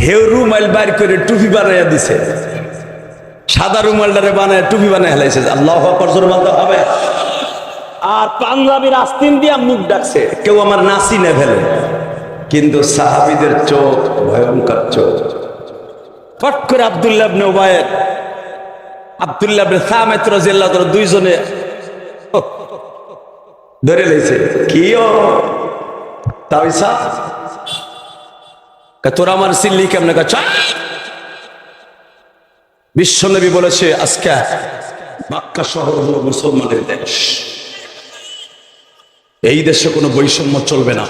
হেউ রুমাল বাইর করে টুপি বানাইয়া দিছে। সাদা রুমালটারে বানায় টুপি বানায় হেলাইছে। আল্লাহু আকবার জোরে বলতে হবে। আর পাঞ্জাবির আস্তিন দিয়া মুখ ডাকছে, কেউ আমার নাসি নে ফেলে। কিন্তু সাহাবীদের চোখ ভয়ঙ্কর চোখ। ফট করে আব্দুল্লাহ ইবনে উবাই, আব্দুল্লাহ ইবনে সামিত রাদিয়াল্লাহু তাআলা দুইজনে ধরে লইছে। কি ও তাইসা তোরা আমার সিল্লি কেমনে কাছে? বিশ্বনবী বলেছে আজকে মক্কা শহর হলো মুসলমানের দেশ। এই দেশে কোনো বৈষম্য চলবে না।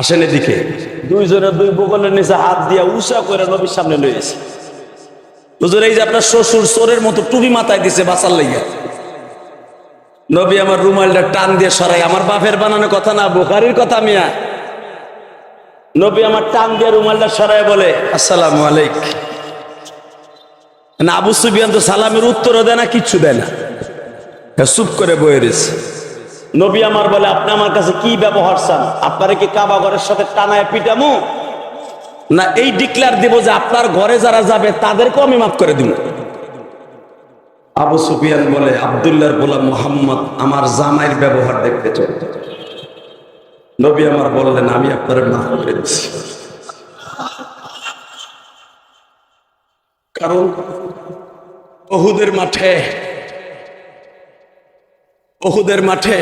আসেন এদিকে। দুইজনে দুই বগলের নিচে হাত দিয়া উষা করে নবীর সামনে লইছে। হুজুর, এই যে আপনার শ্বশুর চোরের মতো টুপি মাথায় দিছে বাঁচার লাইগা। নবী আমার রুমালটা টান দিয়ে সরাই, আমার বাপের বানানো কথা না, বুখারীর কথা মিয়া। নবী আমার টান দিয়ে রুমালটা সরাই বলে, আসসালামু আলাইকুম। না আবু সুফিয়ান তো সালামের উত্তরও দেয় না, কিচ্ছু দেয় না, চুপ করে বয়ে রয়েছে। নবী আমার বলে, আপনি আমার কাছে কি ব্যবহার চান? আপনারা কি কাবা ঘরের সাথে টানায় পিটামু, না এই ডিক্লার দিব যে আপনার ঘরে যারা যাবে তাদেরকেও আমি মাফ করে দিব? আবু সুফিয়ান বলে, আব্দুল্লাহর গোলাম মুহাম্মদ আমার জামাইয়ের ব্যবহার দেখতে চাই। নবী আমার বললেন, আমি আপনার মাফ করে দিচ্ছি। কারণ উহুদের মাঠে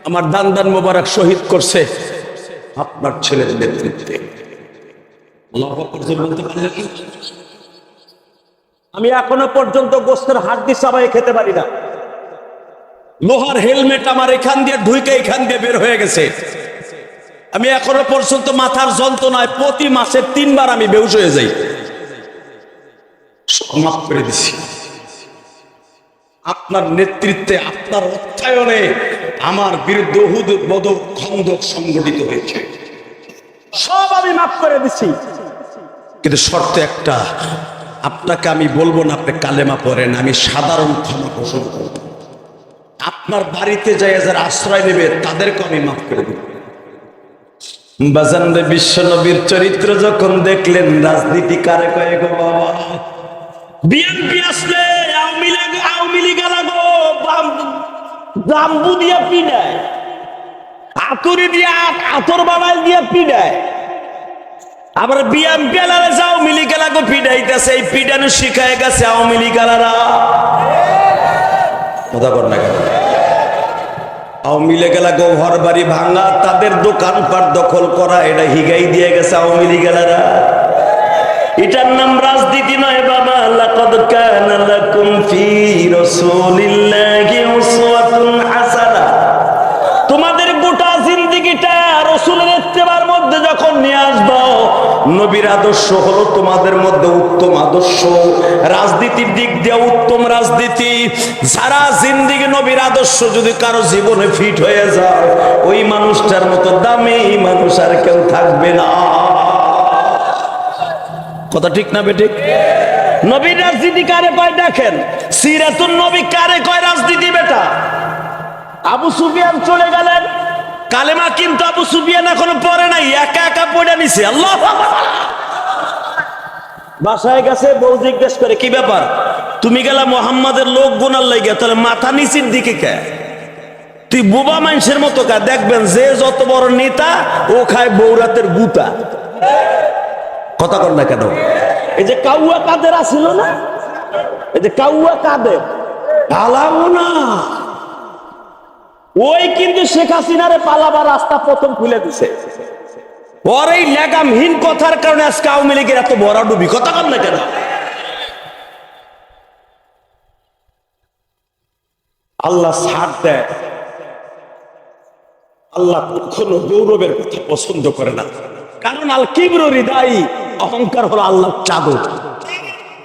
আমার দান মোবারক শহীদ করছে আপনার ছেলের নেতৃত্বে। আল্লাহু আকবার বলতে পারলেন? আমি এখনো পর্যন্ত গোস্তের হাড্ডি চাবাই খেতে পারি না। লোহার হেলমেট আমার এখান দিয়ে ঢুকে এখান দিয়ে বের হয়ে গেছে। আমি এখনো পর্যন্ত মাথার যন্ত্রণায় প্রতি মাসে 3 বার আমি বেহুশ হয়ে যাই। মাফ করে দিছি। আপনার নেতৃত্বে, আপনার অর্থায়নে আমার বিরুদ্ধে উহুদ, বদর, খন্দক সংগঠিত হয়েছে, সব আমি মাফ করে দিছি। কিন্তু শর্ত একটা, আপনাকে আমি বলবো না আপনি কালেমা পড়েন, আমি সাধারণ ক্ষমা ঘোষণা করব। আপনার বাড়িতে যাই যারা আশ্রয় নেবে তাদেরকে আমি মাফ করে দেব। বাজানরে বিশ্ব নবীর চরিত্র যখন দেখলেন, রাজনীতি কারে কয়ে গো বাবা, বিএনপি আসলে আওয়ামী লীগ লাগো, জাম্বু দিয়া পিডায়, আতুরি দিয়া আতর বানাই দিয়া পিডায়। আবার বিএনপি আলারা আওয়ামী লীগ লাগো পিডাইতেছে, এই পিডানো শিখায় গেছে আওয়ামী লীগ আলারা। কথা বল না কেন? আওয়ামী লীগ লাগো ঘর বাড়ি ভাঙা, তাদের দোকানপাট দখল করা, এটা হিগাই দিয়ে গেছে আওয়ামী লীগ আলারা। এটার নাম রাজনীতি নয় বাবা। লাকাদ কানা লাকুম ফি রাসূলিল্লাহি উসওয়াতুন হাসানাহ। তোমাদের গোটা জিন্দেগিটা রাসূলের ইত্তেবার মধ্যে যখন নিয়ে আসবে, নবীর আদর্শ হলো তোমাদের মধ্যে উত্তম আদর্শ, রাজনীতির দিক দিয়ে উত্তম রাজনীতি। সারা জিন্দেগি নবীর আদর্শ যদি কারো জীবনে ফিট হয়ে যায়, ওই মানুষটার মতো দামি মানুষ আর কেউ থাকবে না। কথা ঠিক না বেঠিক? নবীর রাজনীতি কারে কয় দেখেন, সিরাতুন নবী কারে কয় রাজনীতি বেটা। আবু সুফিয়ান চলে গেলেন, কালেমা কিন্তু আবু সুফিয়ান এখনো পড়ে নাই, একা একা পড়ে নিছে। আল্লাহু আকবার। বাসায় গেছে, বউ জিজ্ঞেস করে, কি ব্যাপার তুমি গেলা মুহাম্মাদের লোক গুনার লাগে, তাহলে মাথা নিচের দিকে কে? তুই বোবা মানুষের মতো কা? দেখবেন যে যত বড় নেতা ও খায় বৌরাতের গুতা। কথা কর না কেন? এই যে কাউয়া কাদের আসিল না, এই যে কাউয়া কাদের পালাবো না, ওই কিন্তু শেখ হাসিনারে পালাবার রাস্তা প্রথম খুলে দিছে। ওর এই লেগামহীন কথার কারণে আজকে আওয়ামী লীগের এত বড় ডুবি। কথা কর না কেন? আল্লাহ ছাড় দেয়, আল্লাহ কখনো গৌরবের কথা পছন্দ করে না। কারণ আল কিবরু রিদাই, অহংকার হলো আল্লাহর চাদর।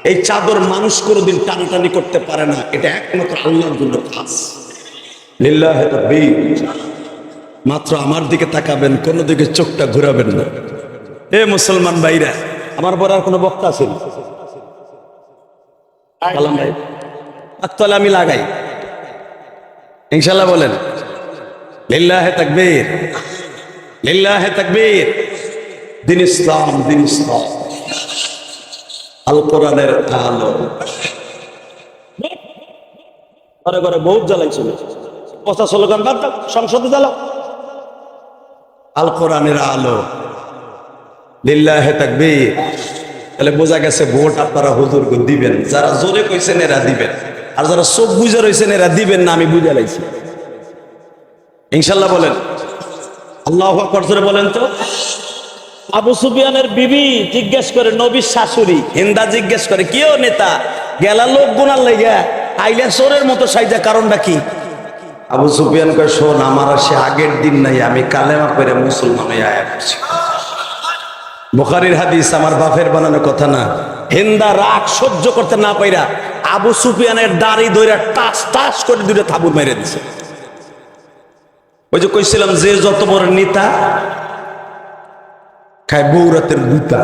এই চাদর মানুষ কোনোদিন টানাটানি করতে পারে না, এটা একমাত্র আল্লাহর জন্য খাস। লিল্লাহি তাকবীর। মাত্র আমার দিকে তাকাবেন, কোনো দিকে চোখটা ঘুরাবেন না। এ মুসলমান ভাইরা, আমার পর আর কোনো বক্তা আছে? ভাই তাহলে আমি লাগাই ইনশাল্লাহ। বলেন লিল্লাহি তাকবীর, লিল্লাহি তাকবীর। দিন ইসলাম, দিন ইসলাম, আল কোরআনের আলো। ঘরে ঘরে বহুত জ্বালাইছিল, 50 স্লোগান বাদ দাও, সংসদে জ্বালাও। আল কোরআনের আলো, লিল্লাহি তাকবীর। তাহলে বোঝা গেছে ভোট আপনারা হুজুরকে দিবেন, যারা জোরে কইছেন এরা দিবেন, আর যারা চোখ বুঝে রয়েছেন এরা দিবেন না। আমি বুঝে লাইছি ইনশাল্লাহ। বলেন আল্লাহু আকবার জোরে বলেন তো। আবু সুফিয়ানের বিবি জিজ্ঞেস করে, নবীর শাশুড়ি হিন্দা জিজ্ঞেস করে, কিও নেতা গেলা লোক গুনার লেগা আইলা চোরের মতো সাইজা, কারণটা কি? আবু সুফিয়ান কয়, শোন, আমার সে আগের দিন নাই, আমি কালেমা পড়ে মুসলমান হয়ে আয়া করছি। বুখারীর হাদিস, আমার বাপের বানানো কথা না। হিন্দা রাগ সহ্য করতে না পাইরা আবু সুফিয়ানের দাড়ি ধইরা টাস টাস করে দুটো থাবুর মেরে দিছে। ওই যে কইছিলাম, যে যত বড় নেতা খায় বৌরাতের গুতা।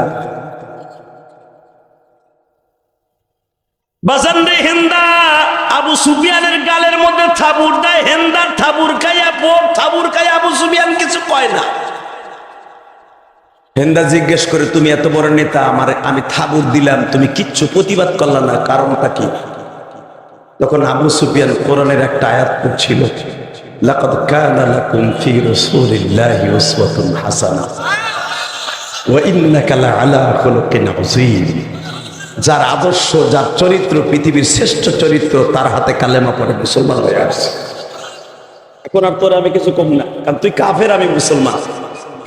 বাজান রে হিন্দা আবু সুফিয়ানের গালের মধ্যে থাবুর দেয়, হিন্দার থাবুর খাইয়া বোর থাবুর খাইয়া আবু সুফিয়ান কিছু কয় না। হিন্দা জিজ্ঞেস করে, তুমি এত বড় নেতা, আমি থাবুর দিলাম, তুমি কিচ্ছু প্রতিবাদ করলা না, কারণটা কি? তখন আবু সুফিয়ান কোরআনের একটা আয়াত পড়ছিল, লাকাদ কানা লাকুম ফি রাসূলিল্লাহি উসওয়াতুন হাসানাহ ওয়া ইন্নাকা লাআলা খুলুকিন আযীম। যার আদর্শ, যার চরিত্র পৃথিবীর শ্রেষ্ঠ চরিত্র, তার হাতে কালেমা পড়ে মুসলমান হয়ে আসছে। এখন আর তোর আমি কিছু কম না, কারণ তুই কাফের, আমি মুসলমান।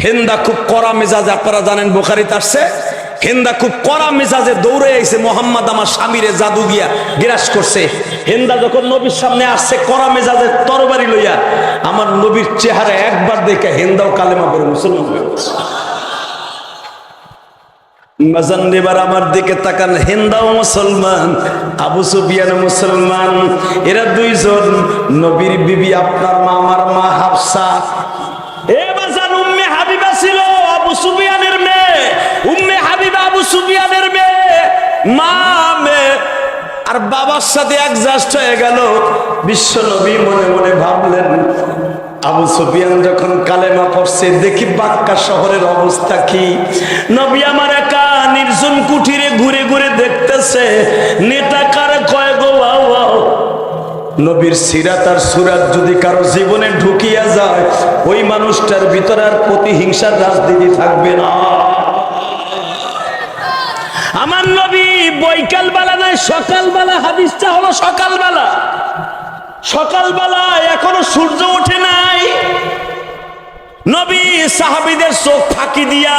হিন্দা খুব কড়া মেজাজ, আপনারা জানেন বুখারীতে আসছে, হিন্দা খুব কড়া মেজাজে দৌড়ে আইছে, মোহাম্মদ আমার স্বামীরে জাদু দিয়া গ্রাস করছে। হিন্দা যখন নবীর সামনে আসছে কড়া মেজাজে তরবারি লইয়া, আমার নবীর চেহারা একবার দেখে হিন্দাও কালেমা পড়ে মুসলমান হয়ে গেছে। এবার আমার দিকে তাকান, হিন্দাও মুসলমান, আবু সুফিয়ান মুসলমান। এরা দুইজন নবীর বিবি, আপনার মা আমার মা হাফসা। উম্মে হাবিবা ছিল আবু সুফিয়ানের মেয়ে, উম্মে হাবিবা আবু সুফিয়ানের মেয়ে, মা মেয়ে। আর বাবার সাথে অ্যাডজাস্ট হয়ে গেল। বিশ্ব নবী মনে মনে ভাবলেন, আবু সুফিয়ান যখন কালেমা পড়ছে, দেখি বাক্কা শহরের অবস্থা কি। নবী আমার একা নির্জন কুঠিরে ঘুরে ঘুরে দেখতেছে, নেতা কারে কয় গো বাও। নবীর সিরাত আর সুরাত যদি কারো জীবনে ঢুকিয়া যায়, ওই মানুষটার ভিতরে আর প্রতিহিংসার রাজনীতি থাকবে না। আমার নবী বৈকাল বেলা নয়, সকালবেলা, হাদিসটা হলো সকালবেলা। সকালবেলা এখনো সূর্য ওঠে নাই, নবী সাহাবীদের চোখ ফাঁকি দিয়া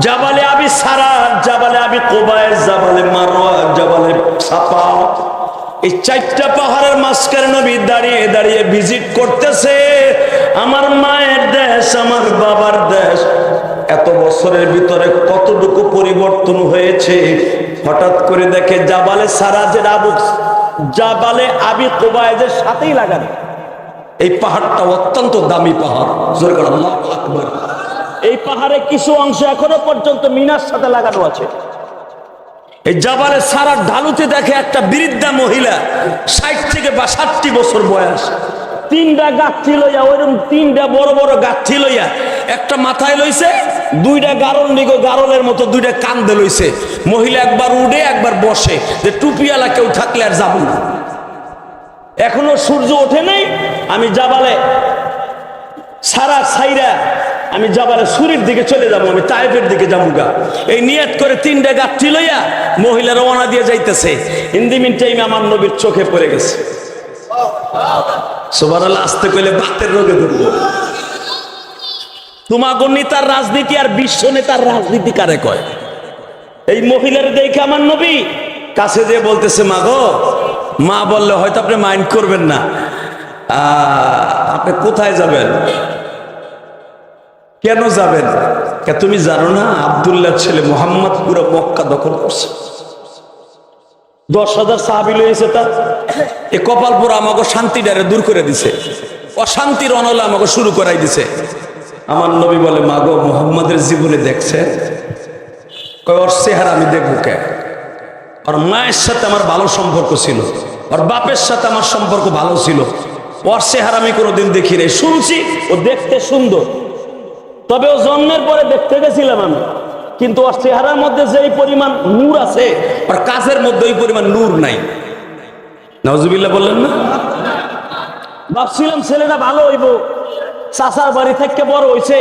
জাবালে আবি সারার, জাবালে আবি কোবায়, জাবালে মারওয়া, জাবালে সাফা, এই চারটা পাহাড়ের মাঝখানে নবী দাঁড়িয়ে দাঁড়িয়ে ভিজিট করতেছে। আমার মায়ের দেশ, আমার বাবার দেশ, এত বছরের ভিতরে কতটুকু পরিবর্তন হয়েছে। হঠাৎ করে দেখে জাবালে সারাজের জাবালে আবি কোবায়ের সাথেই লাগানো এই পাহাড়টা অত্যন্ত দামি পাহাড়। আল্লাহু আকবার। এই পাহাড়ে কিছু অংশ এখনো পর্যন্ত মিনার সাথে লাগানো আছে। এই জাবালে সারার ঢালুতে দেখে একটা বৃদ্ধা মহিলা, 60 থেকে 62 বছর বয়স, 3টা গাছটি লইয়া, ওইরকম 3টা বড় বড় গাছটি লইয়া, একটা মাথায় লইছে, 2টা গারল নিগো গারলের মতো 2টা কান্দে লইছে। মহিলা একবার উঠে একবার বসে, যে টুপিওয়ালা কেউ থাকলে আর যাব না। এখনো সূর্য ওঠে নাই, আমি জাবালে সারা ছাইরা আমি জাবালে সুরির দিকে চলে যাবো, আমি তায়েফের দিকে যাবো গা। এই নিয়ত করে 3টা গাছটি লইয়া মহিলা রওনা দিয়ে যাইতেছে। ইন্দি মিন টাইমে আমার নবীর চোখে পড়ে গেছে। সুবহানাল্লাহ। আসতে কইলে বাতের রোগে ধরবো। তোমাগো নেতার রাজনীতি আর বিশ্ব নেতার রাজনীতি কারে কয়? এই মহিলার দেখে আমার নবী কাছে দিয়ে বলতেছে, মা গো। মা বললে হয়তো আপনি মাইন্ড করবেন না, আপনি কোথায় যাবেন, কেন যাবেন? তুমি জানো না আব্দুল্লাহ ছেলে মোহাম্মদ পুরো মক্কা দখল করছে, 10,000 সাহাবী লইছে। তার এ কপালপুর আমাকে শান্তিটারে দূর করে দিছে, অশান্তির অনলে আমাকে শুরু করাই দিছে। আমার নবী বলে, মা গো, মোহাম্মদের জীবনে দেখছে? কয়, ওর চেহারা আমি দেখবো কে? ওর মায়ের সাথে আমার ভালো সম্পর্ক ছিল, ওর বাপের সাথে আমার সম্পর্ক ভালো ছিল, ওর চেহারা আমি কোনোদিন দেখি নাই। শুনছি ও দেখতে সুন্দর, তবে ও জন্মের পরে দেখতে গেছিলাম আমি, কিন্তু ওর চেহারার মধ্যে যেই পরিমাণ নূর আছে, ওর কাজের মধ্যে ওই পরিমাণ নূর নাই। নাউজুবিল্লাহ বললেন না? ভাবছিলাম ছেলেটা ভালো হইব, চাচার বাড়ি থেকে বড় হইছে,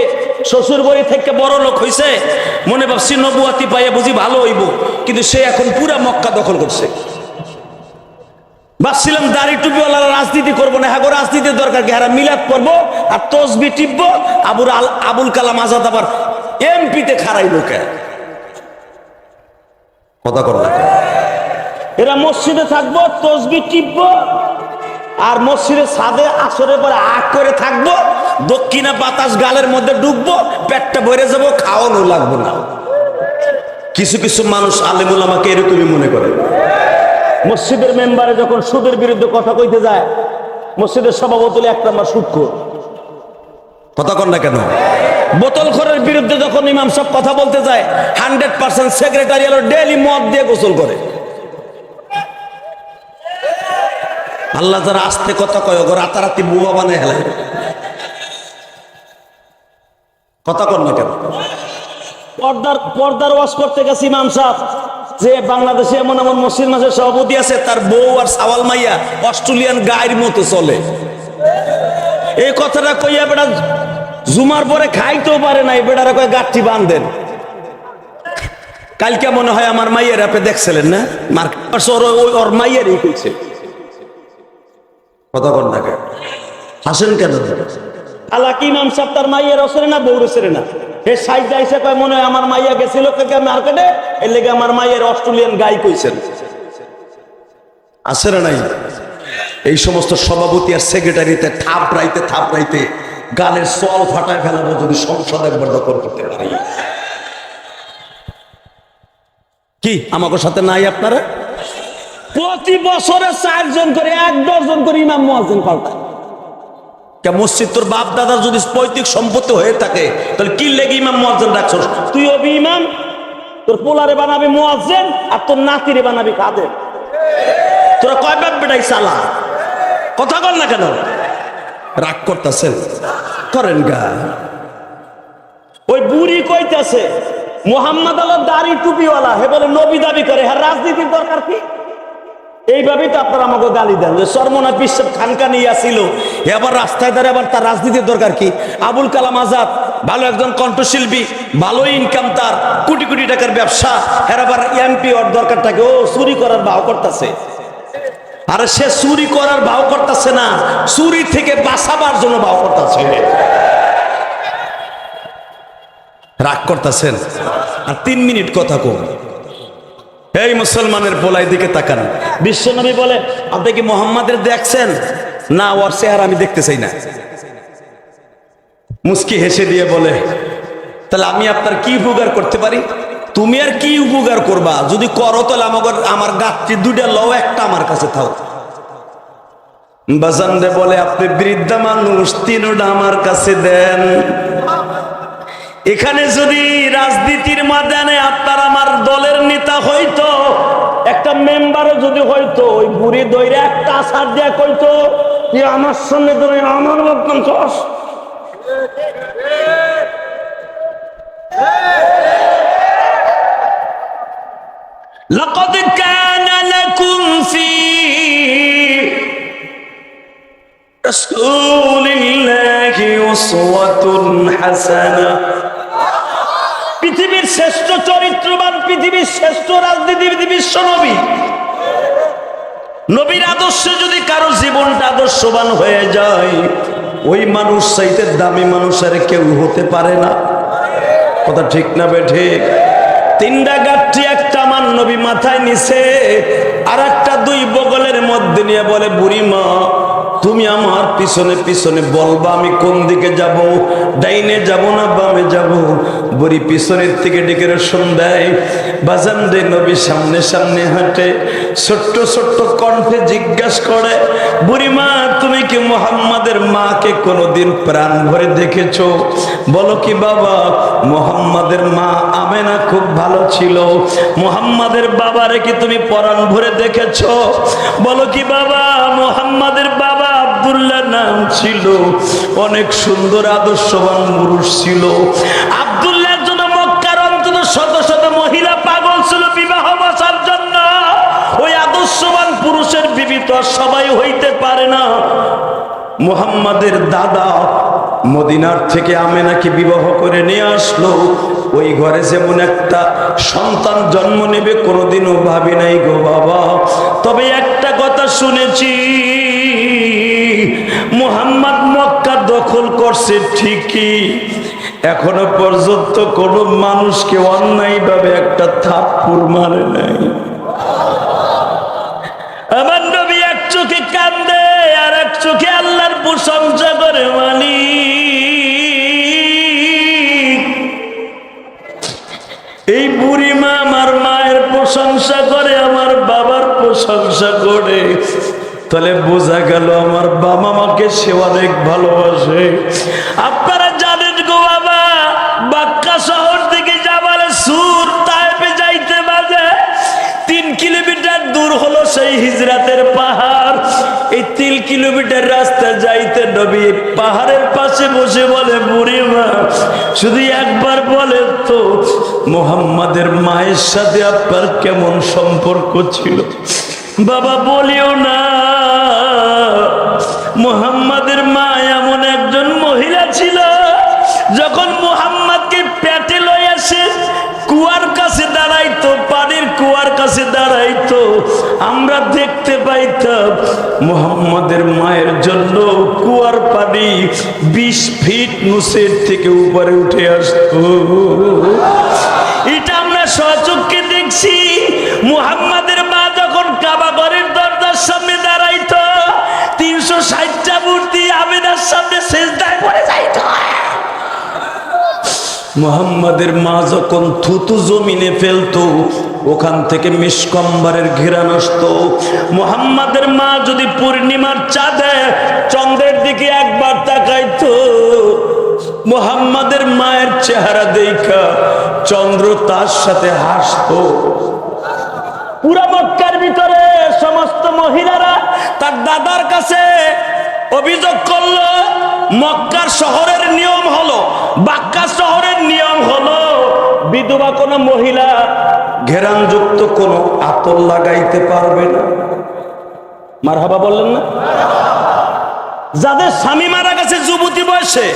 শ্বশুর বাড়ি থেকে বড় লোক হইছে, মনে ভাবছি নবুয়াতি পাইয়া বুঝি ভালো হইব, কিন্তু সে এখন পুরা মক্কা দখল করছে। ভাবছিলাম দাড়ি টুপিওয়ালারা রাজনীতি করবো না, হ্যাঁ রাজনীতির দরকার কি, হ্যাঁ মিলাদ করবো আর তসবি টিপবো। আবুল কালাম আজাদ আবার এমপিতে খারাই লোকে কথা কর না। এরা মসজিদে থাকবো, তসবি টিপবো, আর মসজিদের ছাদে আসরের পরে আগ করে থাকবো, দক্ষিণা বাতাস গালের মধ্যে ডুববো, পেটটা ভরে যাবো, খাওয়ানো লাগবো না। কিছু কিছু মানুষ আলেমুল আমাকে এরকমই মনে করে। মসজিদের মেম্বারে যখন সুদের বিরুদ্ধে কথা কইতে যায়, মসজিদের সভাপতি 1 নম্বর সুদখোর। কথা কন না কেন? বোতলখোরের বিরুদ্ধে যখন ইমাম সাহেব কথা বলতে যায়, 100% সেক্রেটারি ডেইলি মদ দিয়ে গোসল করে। আল্লাহ যারা আস্তে কথা কয় ওগো রাতারাতি বুয়া বানায় হেলে কথা কর না কেন? পর্দার ওয়াজ করতে গেছি ইমাম সাহেব, যে বাংলাদেশে এমন এমন মসজিদ মাসের সভাপতি আছে তার বউ আর সাওয়াল মাইয়া অস্ট্রেলিয়ান গায়ের মতো চলে। এই কথাটা কইয়া বেটা জুমার পরে খাইতেও পারে নাই, বেটারা কয় গাঠি বাঁধেন। কালকে মনে হয় আমার মাইয়ের আপনি দেখছিলেন না, ওর মাইয়েরই কইছে কথা কর না কেন? হাসেন কেন? আলাকি ইমাম সাহেব তার মাইয়ের অসরে না বউর অসরে না, এ সাইড যাইছে কয় মনে হয় আমার মাইয়া গেছিল মার্কেটে, এর লেগে আমার মাইয়ের অস্ট্রেলিয়ান গাই কইছেন। আছে না নাই? এই সমস্ত সভাপতি আর সেক্রেটারিতে থাপড়াইতে গালের সল ফাটায় ফেলাবো যদি সংসদ একবার দখল করতে পারি। কি আমাকে সাথে নাই? আপনারা প্রতি বছরে 4 জন করে 1 ডজন করে ইমাম মুয়াজ্জিন পাল্টায়। মসজিদ তোর বাপ দাদার যদি পৈতৃক সম্পত্তি হয়ে থাকে তাহলে কি লেগে ইমাম মুয়াজ্জিন রাখছস? তুই হবি ইমাম, তোর পোলারে বানাবি মুয়াজ্জিন আর তোর নাতিরে বানাবি কাদের। তোরা কয় বাপ বেটাই চালা, কথা বল না কেন? রাগ করতেছেন? করেন গা। ওই বুড়ি কইতাছে মোহাম্মদ আল্লাহ দাড়ি টুপিওয়ালা, হে বলে নবী দাবি করে, হ্যাঁ রাজনীতির দরকার কি? এইভাবেই তো আপনারা আমাকে গালি দেন যে সরমনা বিশ্ব খানকা নিয়ে আসিল, এবার রাস্তায় দাঁড়িয়ে আবার তার রাজনীতির দরকার কি? আবুল কালাম আজাদ ভালো একজন কণ্ঠশিল্পী, ভালো ইনকাম, তার কোটি কোটি টাকার ব্যবসা, এর আবার এমপি ওর দরকারটাকে ও চুরি করার ভাও করতেছে। আরে সে চুরি করার ভাও করতেছে না, চুরি থেকে বাঁচাবার জন্য ভাও করতেছে। রাগ করতেছেন? আর 3 মিনিট কথা কম। এই মুসলমানের পোলাই দিকে তাকান। বিশ্বনবী বলে আপনি কি মোহাম্মদের দেখছেন? না, ওর চেহারা আমি দেখতে চাই না। মুস্কি হেসে দিয়ে বলে তাহলে আমি আপনার কি উপকার করতে পারি? তুমি আর কি উপকার করবা? যদি করো তাহলে আমার গাছটি 2টা লও, একটা আমার কাছে থাও। বাজানরে বলে আপনি বৃদ্ধা মানুষ, 3টা আমার কাছে দেন। এখানে যদি রাজনীতির ময়দানে আপনার আমার দলের নেতা হইতো, একটা মেম্বারও যদি হইতো, ওই বুড়ি দইরে একটা আছাড় দিয়া কইতো যে আমার সামনে ধরে আমার বক্তব্য চাস। লাকাদ কানা লাকুম ফি রাসূলিল্লাহি উসওয়াতুন হাসানাহ। পৃথিবীর শ্রেষ্ঠ চরিত্রবান, পৃথিবীর শ্রেষ্ঠ রাজনীতিবিদ বিশ্ব নবী। নবীর আদর্শে যদি কারো জীবনটা আদর্শবান হয়ে যায়, ওই মানুষ চাইতে দামি মানুষ আর কেউ হতে পারে না। কথা ঠিক না বেঠিক? 3টা গাঠি একটা আমার নবী মাথায় নিছে, আর একটা 2 বগলের মধ্যে নিয়ে বলে বুড়ি মা তুমি আমার পিছনে পিছনে বলবা আমি কোন দিকে যাব, ডাইনে যাব না বামে যাব। বুড়ি পিছনের থেকে ডেকে রসুন দেয়। বাজান রে নবী সামনে সামনে হাঁটে, ছোট্ট ছোট্ট কণ্ঠে জিজ্ঞাসা করে বুড়ি মা তুমি কি মুহাম্মাদের মাকে কোনোদিন প্রাণ ভরে দেখেছো? বলো কি বাবা, মুহাম্মাদের মা আমেনা খুব ভালো ছিল। মুহাম্মাদের বাবারে কি তুমি প্রাণ ভরে দেখেছো? বলো কি বাবা, মুহাম্মাদের বাবা আব্দুল্লাহ নাম ছিল, অনেক সুন্দর আদর্শবান পুরুষ ছিল। আব্দুল্লাহর জন্য মক্কার অন্তত শত শত মহিলা পাগল ছিল বিবাহ বসার জন্য। ওই আদর্শবান পুরুষের বিবি তো সবাই হইতে পারে না। মুহাম্মাদের দাদা মদিনার থেকে আমেনাকে বিবাহ করে নিয়ে আসলো। ওই ঘরে যেমন একটা সন্তান জন্ম নেবে কোনোদিনও ভাবি নাই গো বাবা। তবে একটা কথা শুনেছি, মুহাম্মদ মক্কা দখল করছে ঠিকই, এখনো পর্যন্ত কোনো মানুষকে অন্যায়ভাবে একটা থাপ্পড় মারে নাই। আমার নবী এক চোখে কান্দে আর এক চোখে আল্লাহর প্রশংসা করে। মালিক, এই বুড়ি মা আমার মায়ের প্রশংসা করে, আমার বাবার প্রশংসা করে, তাহলে বোঝা গেল আমার বাবা মাকে সে অনেক ভালোবাসে। আপনারা জানেন গো বাবা, বাক্কা শহর থেকে জাবালে সুর তায়েফে যাইতে বাজে 3 কিলোমিটার দূর হলো সেই হিজরাতের পাহাড়। এই কিলোমিটার রাস্তা যাইতে নবী পাহাড়ের পাশে বসে বলে, বুড়ি মা শুধু একবার বলে তো মুহাম্মাদের মায়ের সাথে আপনার কেমন সম্পর্ক ছিল? বাবা বলিও না, মুহাম্মাদের মা এমন একজন মহিলা ছিল, যখন মুহাম্মাদকে পেটে লয়ে আসে কুয়ার কাছে দাঁড়াইতো, পানির কুয়ার কাছে দাঁড়াইতো, আমরা দেখতে পাইতাম মুহাম্মাদের মায়ের জন্য কুয়ার পানি 20 ফিট নিচের থেকে উপরে উঠে আসতো। এটা আমরা সচক্ষে দেখছি। মুহাম্মাদের মা যখন কাবা ঘরের দরজার সামনে দাঁড়াইতো, 360টা মূর্তি আমেনার সামনে সিজদায় পড়ে যাইত। মুহাম্মাদের মা যখন থুতু জমিনে ফেলতো, ওখান থেকে মিসকম্বরের ঘেরান আসতো। মুহাম্মাদের মা যদি পূর্ণিমার চাঁদে চন্দ্রের দিকে একবার তাকাইতো, মুহাম্মাদের মায়ের চেহারা দেখা চন্দ্র তার সাথে হাসতো। পুরা মক্কার ভিতরে সমস্ত মহিলারা তার দাদার কাছে অভিযোগ করলো, মক্কার শহরের নিয়ম হলো, বাক্কা শহরের নিয়ম হলো, বিধবা কোনো মহিলা ঘেরানযুক্ত কোনো আতর লাগাইতে পারবে না। মারহাবা বললেন না? যাদের স্বামী মারা গেছে যুবতী বয়সে,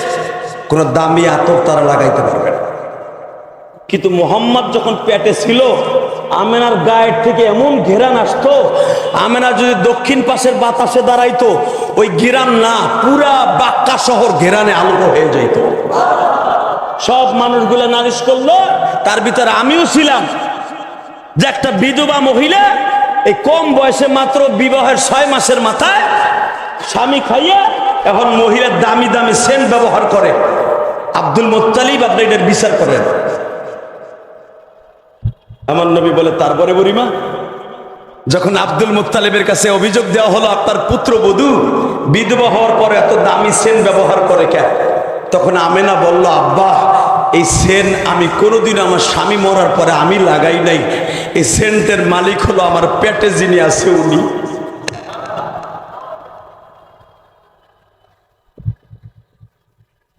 কোনো দামি আতর তারা লাগাইতে পারবে না। কিন্তু মুহাম্মদ যখন পেটে ছিল, আমেনার গায়ের থেকে এমন ঘেরান আসতো, আমেনা যদি দক্ষিণ পাশের বাতাসে দাঁড়াইতো, ওই ঘেরান না, পুরা বাক্কা শহর ঘেরানে আলোক হয়ে যাইত। সব মানুষগুলো নালিশ করলো, তার ভিতরে আমিও ছিলাম, যে একটা বিধবা মহিলা এই কম বয়সে মাত্র বিবাহের 6 মাসের মাথায় স্বামী খাইয়া এখন মহিলার দামি দামি সেন্ট ব্যবহার করে। আব্দুল মুত্তালিব আপনি এটার বিচার করেন। আমার নবী বলে, তারপরে বুড়িমা যখন আব্দুল মুত্তালিবের কাছে অভিযোগ দেওয়া হলো আপনার পুত্রবধূ বিধবা হওয়ার পরে এত দামি সেন্ট ব্যবহার করে কেন, তখন আমেনা বলল, আব্বা এই সেন্ট আমি কোনোদিন আমার স্বামী মরার পরে আমি লাগাই নাই, এই সেন্টের মালিক হলো আমার পেটে যিনি আছে উনি।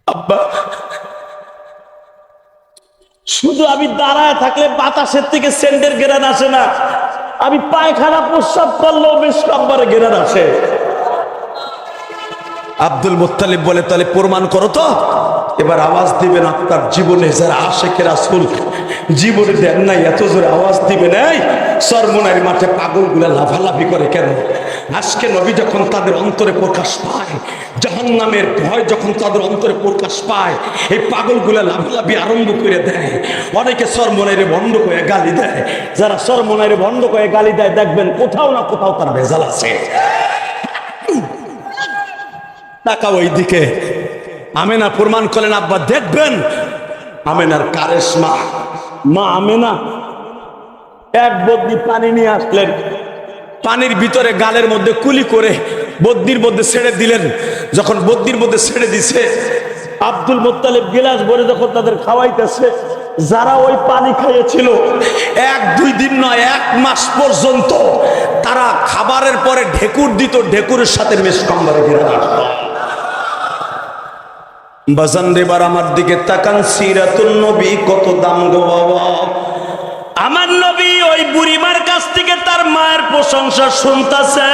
আব্বা শুধু আমি দাঁড়ায় থাকলে বাতাসের থেকে সেন্টের ঘেরান আসে না, আমি পায়খানা প্রস্রাব করলেও বেশ কম্বারে ঘেরান আসে। আব্দুল মুত্তালিব বলে, তাহলে প্রমাণ করো তো। এবার আওয়াজ দিবেন, আপনার জীবনে যারা আশেকের রাসূল জীবনে দেন নাই এত জোরে আওয়াজ দিবেন। এই সরমনার মাঠে পাগলগুলা লাফালাফি করে কেন? আজকে নবী যখন তাদের অন্তরে প্রকাশ পায়, জাহান্নামের ভয় যখন তাদের অন্তরে প্রকাশ পায়, এই পাগলগুলা লাফালাফি আরম্ভ করে দেয়। অনেকে সরমনাইরে ভণ্ড করে গালি দেয়। যারা সরমনাইরে ভণ্ড করে গালি দেয়, দেখবেন কোথাও না কোথাও তার ভেজাল আছে। টাকা ওই দিকে আমেনা প্রমাণ করলেন। আব্বা দেখবেন, আমেনার কারেশমা মা আমেনা এক বদনি পানি নিয়ে আসলেন, পানির ভিতরে গালের মধ্যে কুলি করে বদনির মধ্যে ছেড়ে দিলেন। যখন বদনির মধ্যে ছেড়ে দিছে, আব্দুল মুত্তালিব গিলাস ভরে যখন তাদের খাওয়াইতেছে, যারা ওই পানি খাইয়েছিল 1-2 দিন নয় 1 মাস পর্যন্ত তারা খাবারের পরে ঢেকুর দিত, ঢেকুরের সাথে মেসকম্বরে ঘেরান আসতো। বাজান দেবার আমার দিকে তাকান, সিরাতুন নবী কত দাম গো বাবা। আমার নবী ওই বুড়িমার কাছ থেকে তার মায়ের প্রশংসা শুনতাছে,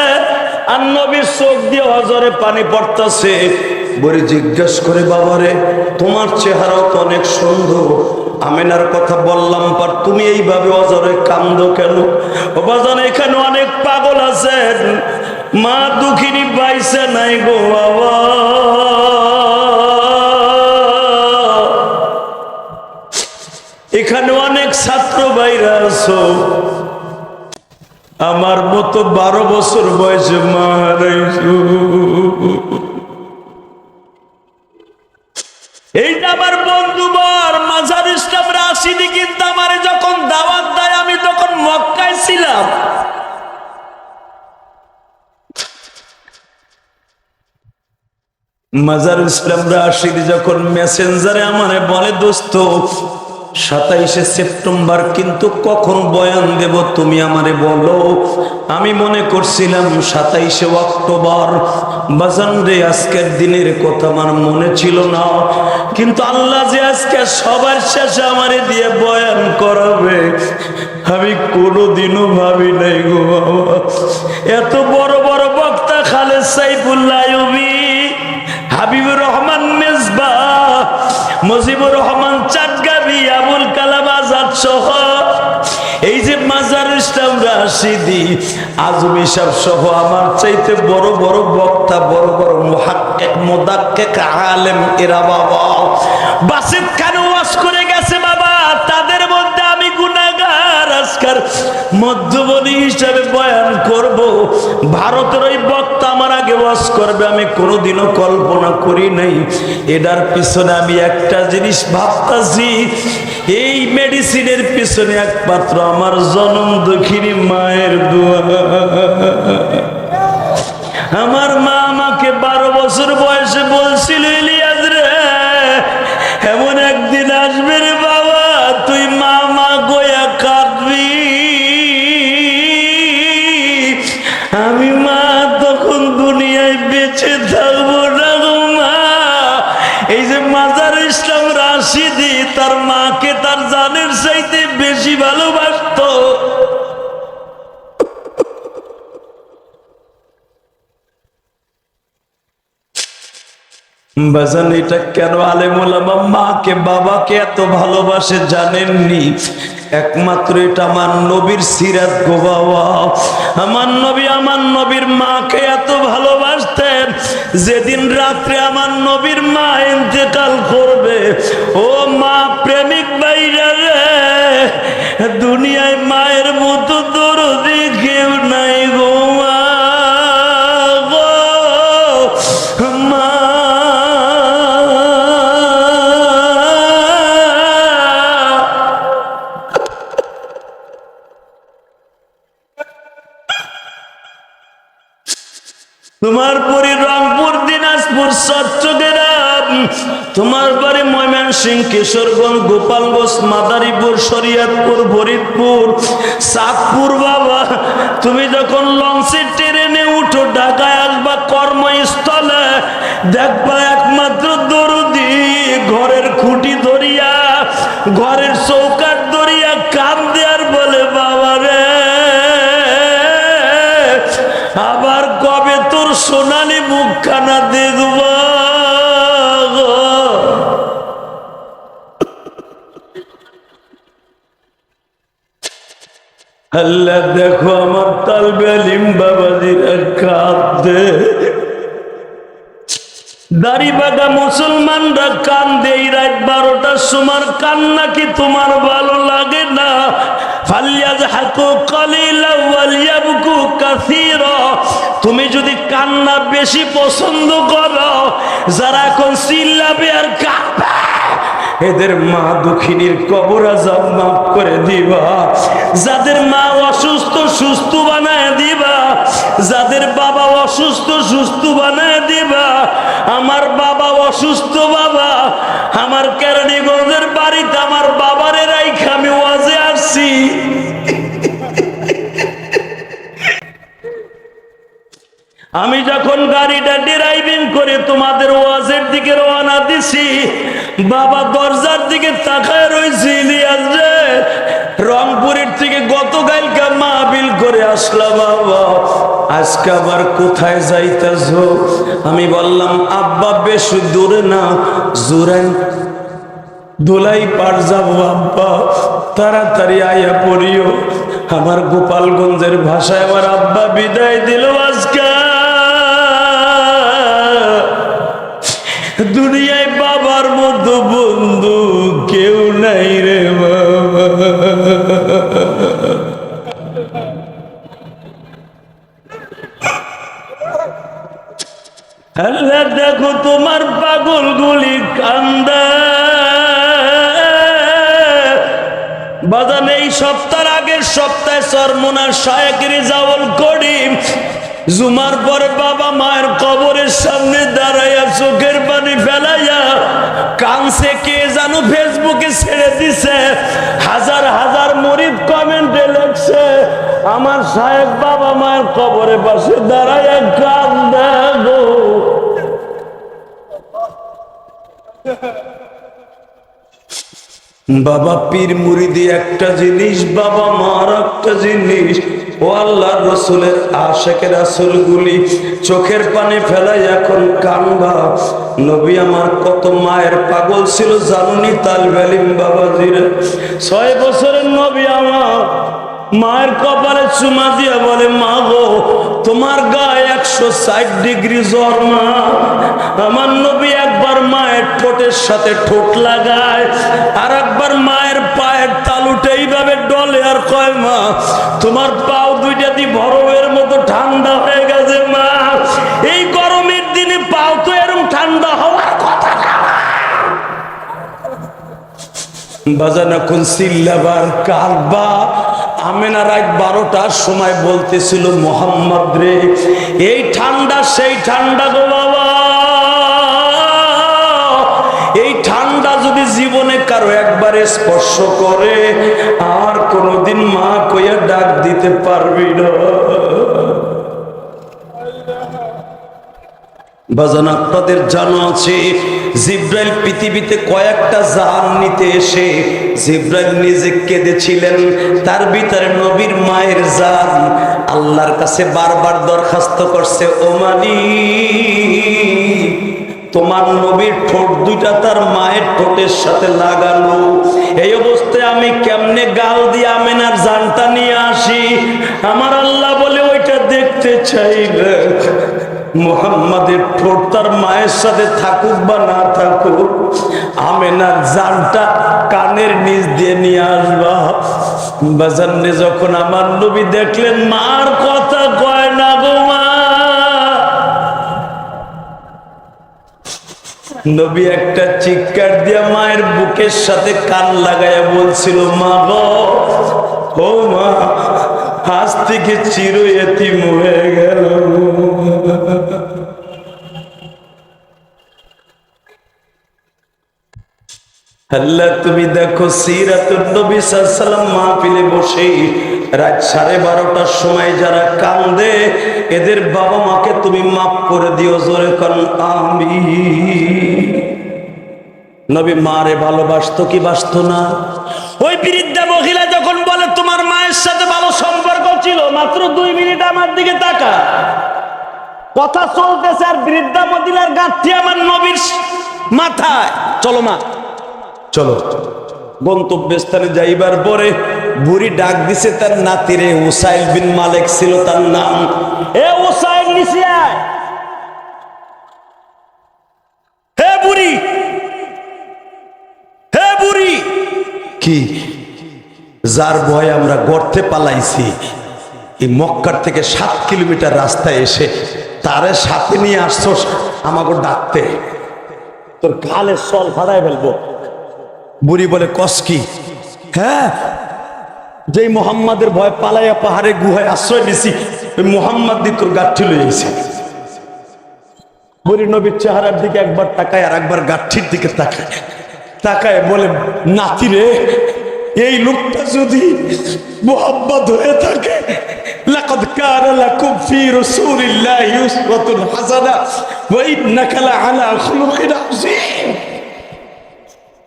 আর নবীর চোখ দিয়ে হজরে পানি পড়তাছে। বুড়ি জিজ্ঞেস করে, বাবারে তোমার চেহারাও তো অনেক সুন্দর, আমেনার কথা বললাম, পার তুমি এইভাবে হজরে কান্দো কেন? ও বাজান এখানে অনেক পাগল আছেন, মা দুঃখিনী পাইছে নাই গো বাবা। এখানে অনেক ছাত্র ভাইরা আছো, আমার মতো 12 বছর বয়সে মা হারাইছো। এইটা আমার বন্ধুবার মাজার ইসলাম রাশিদি, কিন্তু আমারে যখন দাওয়াত দেয় আমি তখন মক্কায় ছিলাম। মাজার ইসলাম রাশিদি যখন মেসেঞ্জারে আমারে বলে, দোস্ত 27শে সেপ্টেম্বর কিন্তু কখন বয়ান দেব তুমি আমারে বলো। আমি মনে করছিলাম 27শে অক্টোবর। বাজান রে, আজকের দিনের কথা আমার মনে ছিল না, কিন্তু আল্লাহ যে আজকে সবার শেষে আমারে দিয়ে বয়ান করাবে আমি কোনোদিনও ভাবি নাই গো বাবা। এত বড় বড় বক্তা খালেদ সাইফুল্লাহ আইয়ুবী, হাবিবুর রহমান মেজবাহ, মুজিবুর রহমান চাটগাবি, আবুল কালাম আজাদ সহ এই যে মাজারুল ইসলাম রাশিদি, আজমি সাহেব সহ আমার চাইতে বড় বড় বক্তা, বড় বড় মুহাক্কিক মুদাক্কিক আলেম এরা বাবা বাসিত খান ওয়াজ করে গেছে বাবা। তাদের মধ্যে আমি গুনাহগার, আজকার মধ্যবনী হিসাবে বয়ান করব। ভারতের ওই বক্তা আমার আগে ওয়াজ করবে, আমি কোনোদিনও কল্পনা করি নাই। এটার পিছনে আমি একটা জিনিস ভাবতাছি, এই মেডিসিনের পিছনে একমাত্র আমার জনম দুঃখিনী মায়ের দোয়া। আমার মা আমাকে 12 বছর বয়সে বলছিল, ইলিয়াস রে এমন একদিন আসবে রে বাবা, তুই মা মা গোয়া কাঁদবি। আমি মা তখন দুনিয়ায় বেঁচে থাকবো না গো মা। এই যে মাজার ইসলাম রাশিদি তার মাকে তার জানের চাইতে বেশি ভালোবাসতো। বাজান, এটা কেন আলেম ওলামা মাকে বাবাকে এত ভালোবাসে জানেননি? একমাত্র এটা আমার নবীর সিরাত গো বাবা। আমার নবী আমার নবীর মাকে এত ভালোবাসতেন, যেদিন রাত্রে আমার নবীর মা ইন্তেকাল করবে, ও মা প্রেমিক ভাইরা রে, দুনিয়ায় মায়ের মতো দরদি কেউ নাই গো মা গো মা। তোমার পরে রংপুর, দিনাজপুর, চট্টগ্রাম, তোমার বাড়ি ময়মনসিংহ, কিশোরগঞ্জ, গোপালগঞ্জ, মাদারীপুর, শরীয়তপুর, ফরিদপুর, চাঁদপুর বাবা। তুমি যখন লঞ্চে ট্রেনে উঠো ঢাকায় আসবা কর্মস্থলে, দেখবা একমাত্র দরদি ঘরের খুঁটি ধরিয়া, ঘরের চৌকাঠ ধরিয়া কাঁদে আর বলে বাবা রে, আবার কবে তোর সোনালি মুখখানা দেখব। আল্লাহ দেখো আমার তালবে আলিম বাবাজিরা কাঁদে, দাড়িবাঁধা মুসলমানরা কান্দে। এই রাত 12টার সময় কান্না কি তোমার ভালো লাগে না? ফালিয়াযহাকু কালিলান ওয়ালিয়াবকু কাসীরা। তুমি যদি কান্না বেশি পছন্দ করো, যারা এখন চিল্লাবে আর কাঁদবে, এদের মা দুঃখিনীর কবর আযাব মাফ করে দিবা। যাদের মা অসুস্থ সুস্থ বানায় দিবা, যাদের বাবা অসুস্থ সুস্থ বানায় দিবা। আমার বাবা অসুস্থ বাবা, আমার কেরানীগঞ্জের বাড়িতে আমার বাবারে রাইখা আমি ওয়াজে আসছি। আমি যখন গাড়িটা ড্রাইভিং করে তোমাদের ওয়াজের দিকে রওনা দিছি, বাবা দরজার দিকে তাকায় রয়েছে, ইলিয়াস রে রংপুরের থেকে গতকালকে মাহফিল করে আসলাম বাবা, আজকে আবার কোথায় যাইতেছ? আমি বললাম আব্বা বেশি দূরে না, জোরেন ধুলাই পার যাবো আব্বা, তাড়াতাড়ি আয়া পড়িও। আমার গোপালগঞ্জের ভাষায় আমার আব্বা বিদায় দিল আজকে। দুনিয়ায় বাবার মতো বন্ধু কেউ নাই রে বাবা। আল্লাহ দেখো তোমার পাগল গুলি কান্দা। বাজান এই সপ্তাহের আগের সপ্তাহে চরমোনার শায়েখ রেজাউল করিম জুমার পরে বাবা মায়ের কবরের সামনে দাঁড়াইয়া চোখের পানি ফেলাইয়া কানছে, কে জানো ফেসবুকে ছেড়ে দিছে, হাজার হাজার মুরিদ কমেন্টে লেখছে, আমার সাহেব বাবা মায়ের কবরের পাশে দাঁড়াইয়া কান্দে গো। বাবা পীর মুরিদি একটা জিনিস, বাবা মার একটা জিনিস। ও আল্লাহর রাসূলের আশিকের রাসূলগুলি চোখের পানি ফেলাই এখন কান্দা। নবী আমার কত মায়ের পাগল ছিল জানুনি তালবে ইলম বাবাজিরা। 6 বছরের নবী আমার মায়ের কপালে চুমা দিয়া বলে, মা গো তোমার গায়ে 160 ডিগ্রি জ্বর মা। আমার নবী একবার মায়ের ঠোঁটের সাথে ঠোঁট লাগায়, আর একবার মায়ের পায়ের তালুটা এইভাবে ডলে আর কয়, মা তোমার পাও দুইটা দি বরফের মতো ঠান্ডা হয়ে গেছে মা। এই গরমের দিনে পাও তো এরকম ঠান্ডা হওয়ার কথা না। বাজানা কোন সিল্লাবার কারবা আমেনা রাত 12টার সময় বলতেছিল, মোহাম্মদ রে এই ঠান্ডা সেই ঠান্ডা গো বাবা, এই ঠান্ডা যদি জীবনে কারো একবারে স্পর্শ করে আর কোনোদিন মা কইয়া ডাক দিতে পারবি না। বাজান আপনাদের জানা আছে, জিব্রাইল পৃথিবীতে কয়েকটা জান নিতে এসে জিব্রাইল নিজে কেঁদেছিলেন, তার ভিতরে নবীর মায়ের জান আল্লাহর কাছে বারবার দরখাস্ত করছে, ও মালিক তোমার নবীর ঠোঁট দুইটা তার মায়ের ঠোঁটের সাথে লাগানো, এই অবস্থায় আমি কেমনে গাল দিয়ে আমেনার জানটা নিয়ে আসি? আমার আল্লাহ বলে ওইটা দেখতে চাইলে মুহাম্মাদের ঠোঁট তার মায়ের সাথে থাকুক বা না থাকুক, আমেনার জানটা কানের নিচ দিয়ে নিয়ে আসবা। বাজানে যখন আমার নবী দেখলেন মার কথা কয় না গো মা, নবী একটা চিৎকার দিয়া মায়ের বুকের সাথে কান লাগাইয়া বলছিল, মা গো ও মা আজ থেকে চির এতিম হয়ে গেল। আল্লাহ তুমি দেখো সিরাতুন নবী সাল্লাল্লাহু আলাইহি ওয়াসাল্লাম মাহফিলে বসে রাত 12:30টার সময় যারা কান্দে এদের বাবা মাকে তুমি মাফ করে দিও, জোরে কোন আমিন। নবী মারে ভালোবাসতো কি বাসতো না? ওই বৃদ্ধা মহিলা যখন বলে তোমার মায়ের সাথে ভালো সম্পর্ক ছিল, মাত্র 2 মিনিট আমার দিকে তাকা, কথা চলতেছে আর বৃদ্ধা মহিলার গাঁঠি আমার নবীর মাথায়। চলো মা চলো। গন্তব্যস্থানে যাইবার পরে বুড়ি ডাক দিছে তার নাতিরে, উসাইল বিন মালিক ছিল তার নাম। এ উসাইল নিচে আয়। হে বুড়ি, হে বুড়ি। কি? যার ভয়ে আমরা গর্তে পালাইছি, এই মক্কার থেকে 7 কিলোমিটার রাস্তায় এসে তারে সাথে নিয়ে আসছো আমাকে ডাকতে, তোর গালের সল ফাড়ায় ফেলবো। বুড়ি বলে, কস কি? হ্যাঁ, যেই মোহাম্মদের ভয় পালাইয়া পাহাড়ে গুহায় আশ্রয় নিছি, ওই মোহাম্মদ দি তোর গাঠি লইছে। বুড়ি নবীর চেহারার দিকে একবার তাকায় আর একবার গাঠির দিকে তাকায়, তাকায় বলে, নাতি রে এই লোকটা যদি মোহাম্মদ হয়ে থাকে, লাকাদ কানা লাকুম ফি রাসূলিল্লাহি উসওয়াতুন হাসানাহ ওয়া ইন্নাকা লাআলা খুলুকিন আযীম।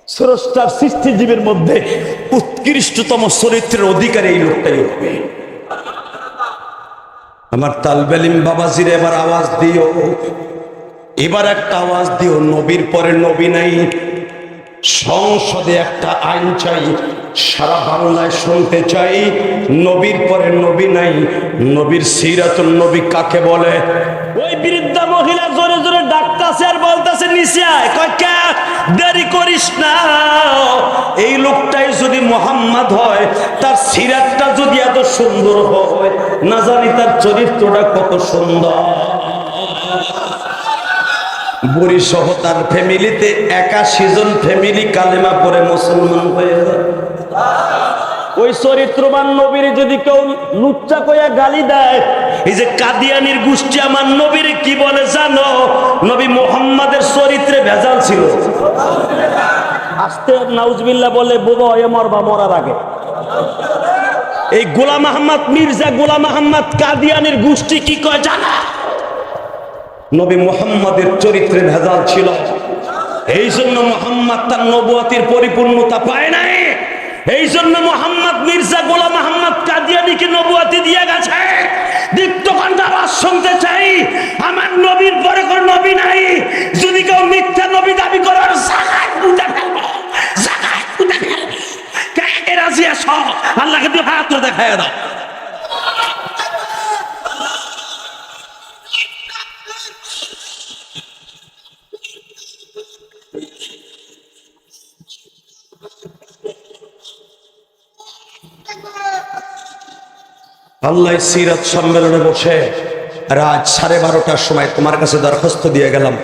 স্রষ্টার সৃষ্টিজীবের মধ্যে উৎকৃষ্টতম চরিত্রের অধিকারী এই লোকটাই হবে। আমার তালবে ইলম বাবাজির এবার আওয়াজ দিও, এবার একটা আওয়াজ দিও, নবীর পরে নবী নাই। সংসদে একটা আইন চাই, সারা বাংলায় শুনতে চাই, নবীর পরে নবী নাই। নবীর সিরাতুন নবী কাকে বলে? ওই বৃদ্ধা মহিলা জোরে জোরে ডাকতেছে আর বলতেছে, নিচে আয়। কয় কে? দেরি করিস না, এই লোকটাই যদি মোহাম্মদ হয়, তার সিরাতটা যদি এত সুন্দর হয়, না জানি তার চরিত্রটা কত সুন্দর। বুড়ি সহ তার ফ্যামিলিতে 81 জন ফ্যামিলি কালেমা পড়ে মুসলমান হয়ে যায়। ওই চরিত্রবান নবীর যদি কেউ লুচ্চা কইয়া গালি দেয়, এই যে কাদিয়ানির গোষ্ঠী আমার নবীর কি বলে জানো? নবী মুহাম্মাদের চরিত্রে ভেজাল ছিল। আস্তে নাউজুবিল্লাহ বলে বোবা হয়ে মরবা মরার আগে। এই গোলাম আহমদ মির্জা গোলাম আহমদ কাদিয়ানির গোষ্ঠী কি কয় জানা? নবী মুহাম্মাদের চরিত্রে ভেজাল ছিল, এই জন্য মুহাম্মদ তার নবুয়তির পরিপূর্ণতা পায় নাই। এই জন্য মুহাম্মদ মির্জা গোলাম আহমদ কাদিয়ানিকে নবুয়তি দিয়ে গেছে। দীপ্ত কণ্ঠে আওয়াজ শুনতে চাই, আমার নবীর পরে কোন নবী নাই। যদি কেউ মিথ্যা নবী দাবি করার জায়গায় পুঁতে ফেলবো, জায়গায় পুঁতে ফেলবো। কে রাজি আছো? আল্লাহকে দিয়ে হাত দেখায় দাও। আল্লাহ সিরাত সম্মেলনে বসে রাত 12:30টার সময় তোমার কাছে দরখাস্ত দিয়ে গেলাম,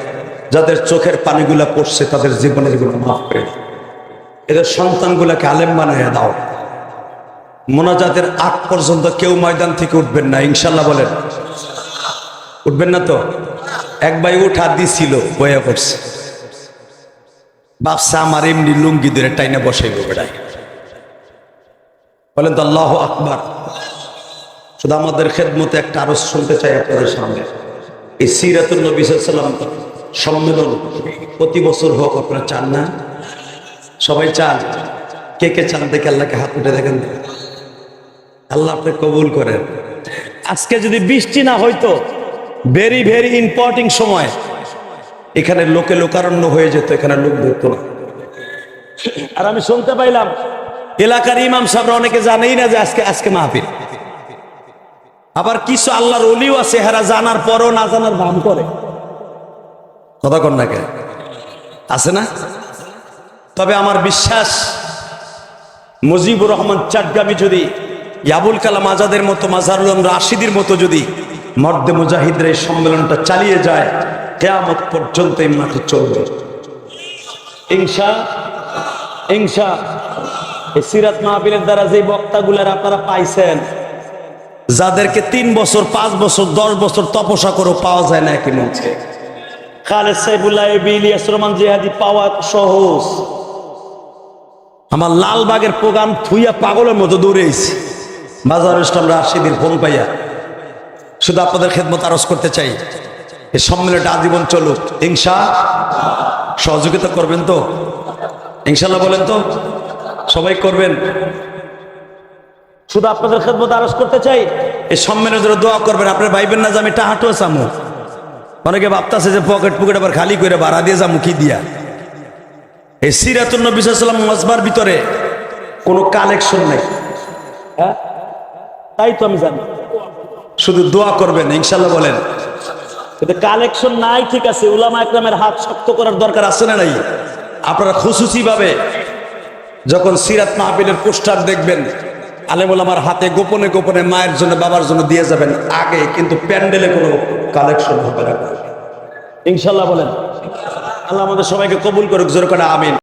যাদের চোখের পানিগুলা পড়ছে তাদের জীবনের গুলো মাফ করে দাও, এদের সন্তানগুলাকে আলেম বানিয়ে দাও। মোনাজাতের আগ পর্যন্ত কেউ ময়দান থেকে উঠবেন না, ইনশাল্লাহ বলেন। উঠবেন না তো? এক ভাই উঠা দিছিল, বয়া পড়ছে, বাপসা আমার এমনি লুঙ্গি ধরে টাইনে বসাইব বেড়াই। বলেন তো আল্লাহু আকবার। শুধু আমাদের খেদমতে একটা আরো শুনতে চাই আপনাদের সামনে। এই সিরাতুন নবী সাল্লাল্লাহু আলাইহি ওয়াসাল্লাম সম্মেলন প্রতি বছর হোক, আপনারা চান না? সবাই চান? কে কে চান দেখে আল্লাহকে হাত উঠে দেখেন। আল্লাহ আপনি কবুল করেন। আজকে যদি বৃষ্টি না হইতো, ভেরি ভেরি ইম্পর্টেন্ট সময়, এখানে লোকে লোকারণ্য হয়ে যেত, এখানে লোক ধরতো না। আর আমি শুনতে পাইলাম এলাকার ইমাম সাহেবরা অনেকে জানেই না যে আজকে মাহফিল। আবার কিছু আল্লাহর ওলিও আছে, হেরা জানার পরও না জানার ভান করে। কথা কন না কে? আছে না? তবে আমার বিশ্বাস মুজিবুর রহমান চাটগামী যদি আবুল কালাম আজাদের মতো, মাজারুল আলম রাশিদির মতো যদি মর্দে মুজাহিদের এই সম্মেলনটা চালিয়ে যায়, কিয়ামত পর্যন্ত এই মাঠে চলবে ইনশা। এই সিরাত মাহফিলের দ্বারা যে বক্তাগুলার আপনারা পাইছেন, যাদেরকে 3 বছর 5 বছর 10 বছর তপস্যা করে পাওয়া যায় না একই মঞ্চে, খালেদ সাইফুল্লাহ, ইলিয়াস রহমান জিহাদি পাওয়া সহজ। আমার লালবাগের প্রোগ্রাম থুইয়া পাগলের মতো দৌড়েছি, মাজারুল ইসলাম রাশিদির ফোন পাইয়া। শুধু আপনাদের খেদমত আরজ করতে চাই, এই সম্মেলনটা আজীবন চলুক ইনশা। সহযোগিতা করবেন তো ইনশাল্লাহ? বলেন তো সবাই করবেন? শুধু আপনাদের খেদমত আরজ করতে চাই, এই সম্মেলনের জন্য দোয়া করবেন। আপনারা ভাইবেন না যে আমি টাহাটো চামু। অনেকে ভাবতেছে যে পকেট আবার খালি করে ভাড়া দিয়ে যাবো কি দিয়া। এই সিরাতুন নবী সাল্লাল্লাহু আলাইহি ওয়াসাল্লাম মজবার ভিতরে কোনো কালেকশন নাই, হ্যাঁ তাই তো আমি জানি। শুধু দোয়া করবেন ইনশাল্লাহ বলেন। কিন্তু কালেকশন নাই, ঠিক আছে, উলামা একরামের হাত শক্ত করার দরকার আছে না নাই? আপনারা খুশুসি ভাবে যখন সিরাত মাহফিলের পোস্টার দেখবেন, আলেম ওলামার হাতে গোপনে গোপনে মায়ের জন্য বাবার জন্য দিয়ে যাবেন আগে, কিন্তু প্যান্ডেলে কোনো কালেকশন হবে না ইনশাল্লাহ বলেন। আল্লাহ আমাদের সবাইকে কবুল করুক, জোরে করে আমিন।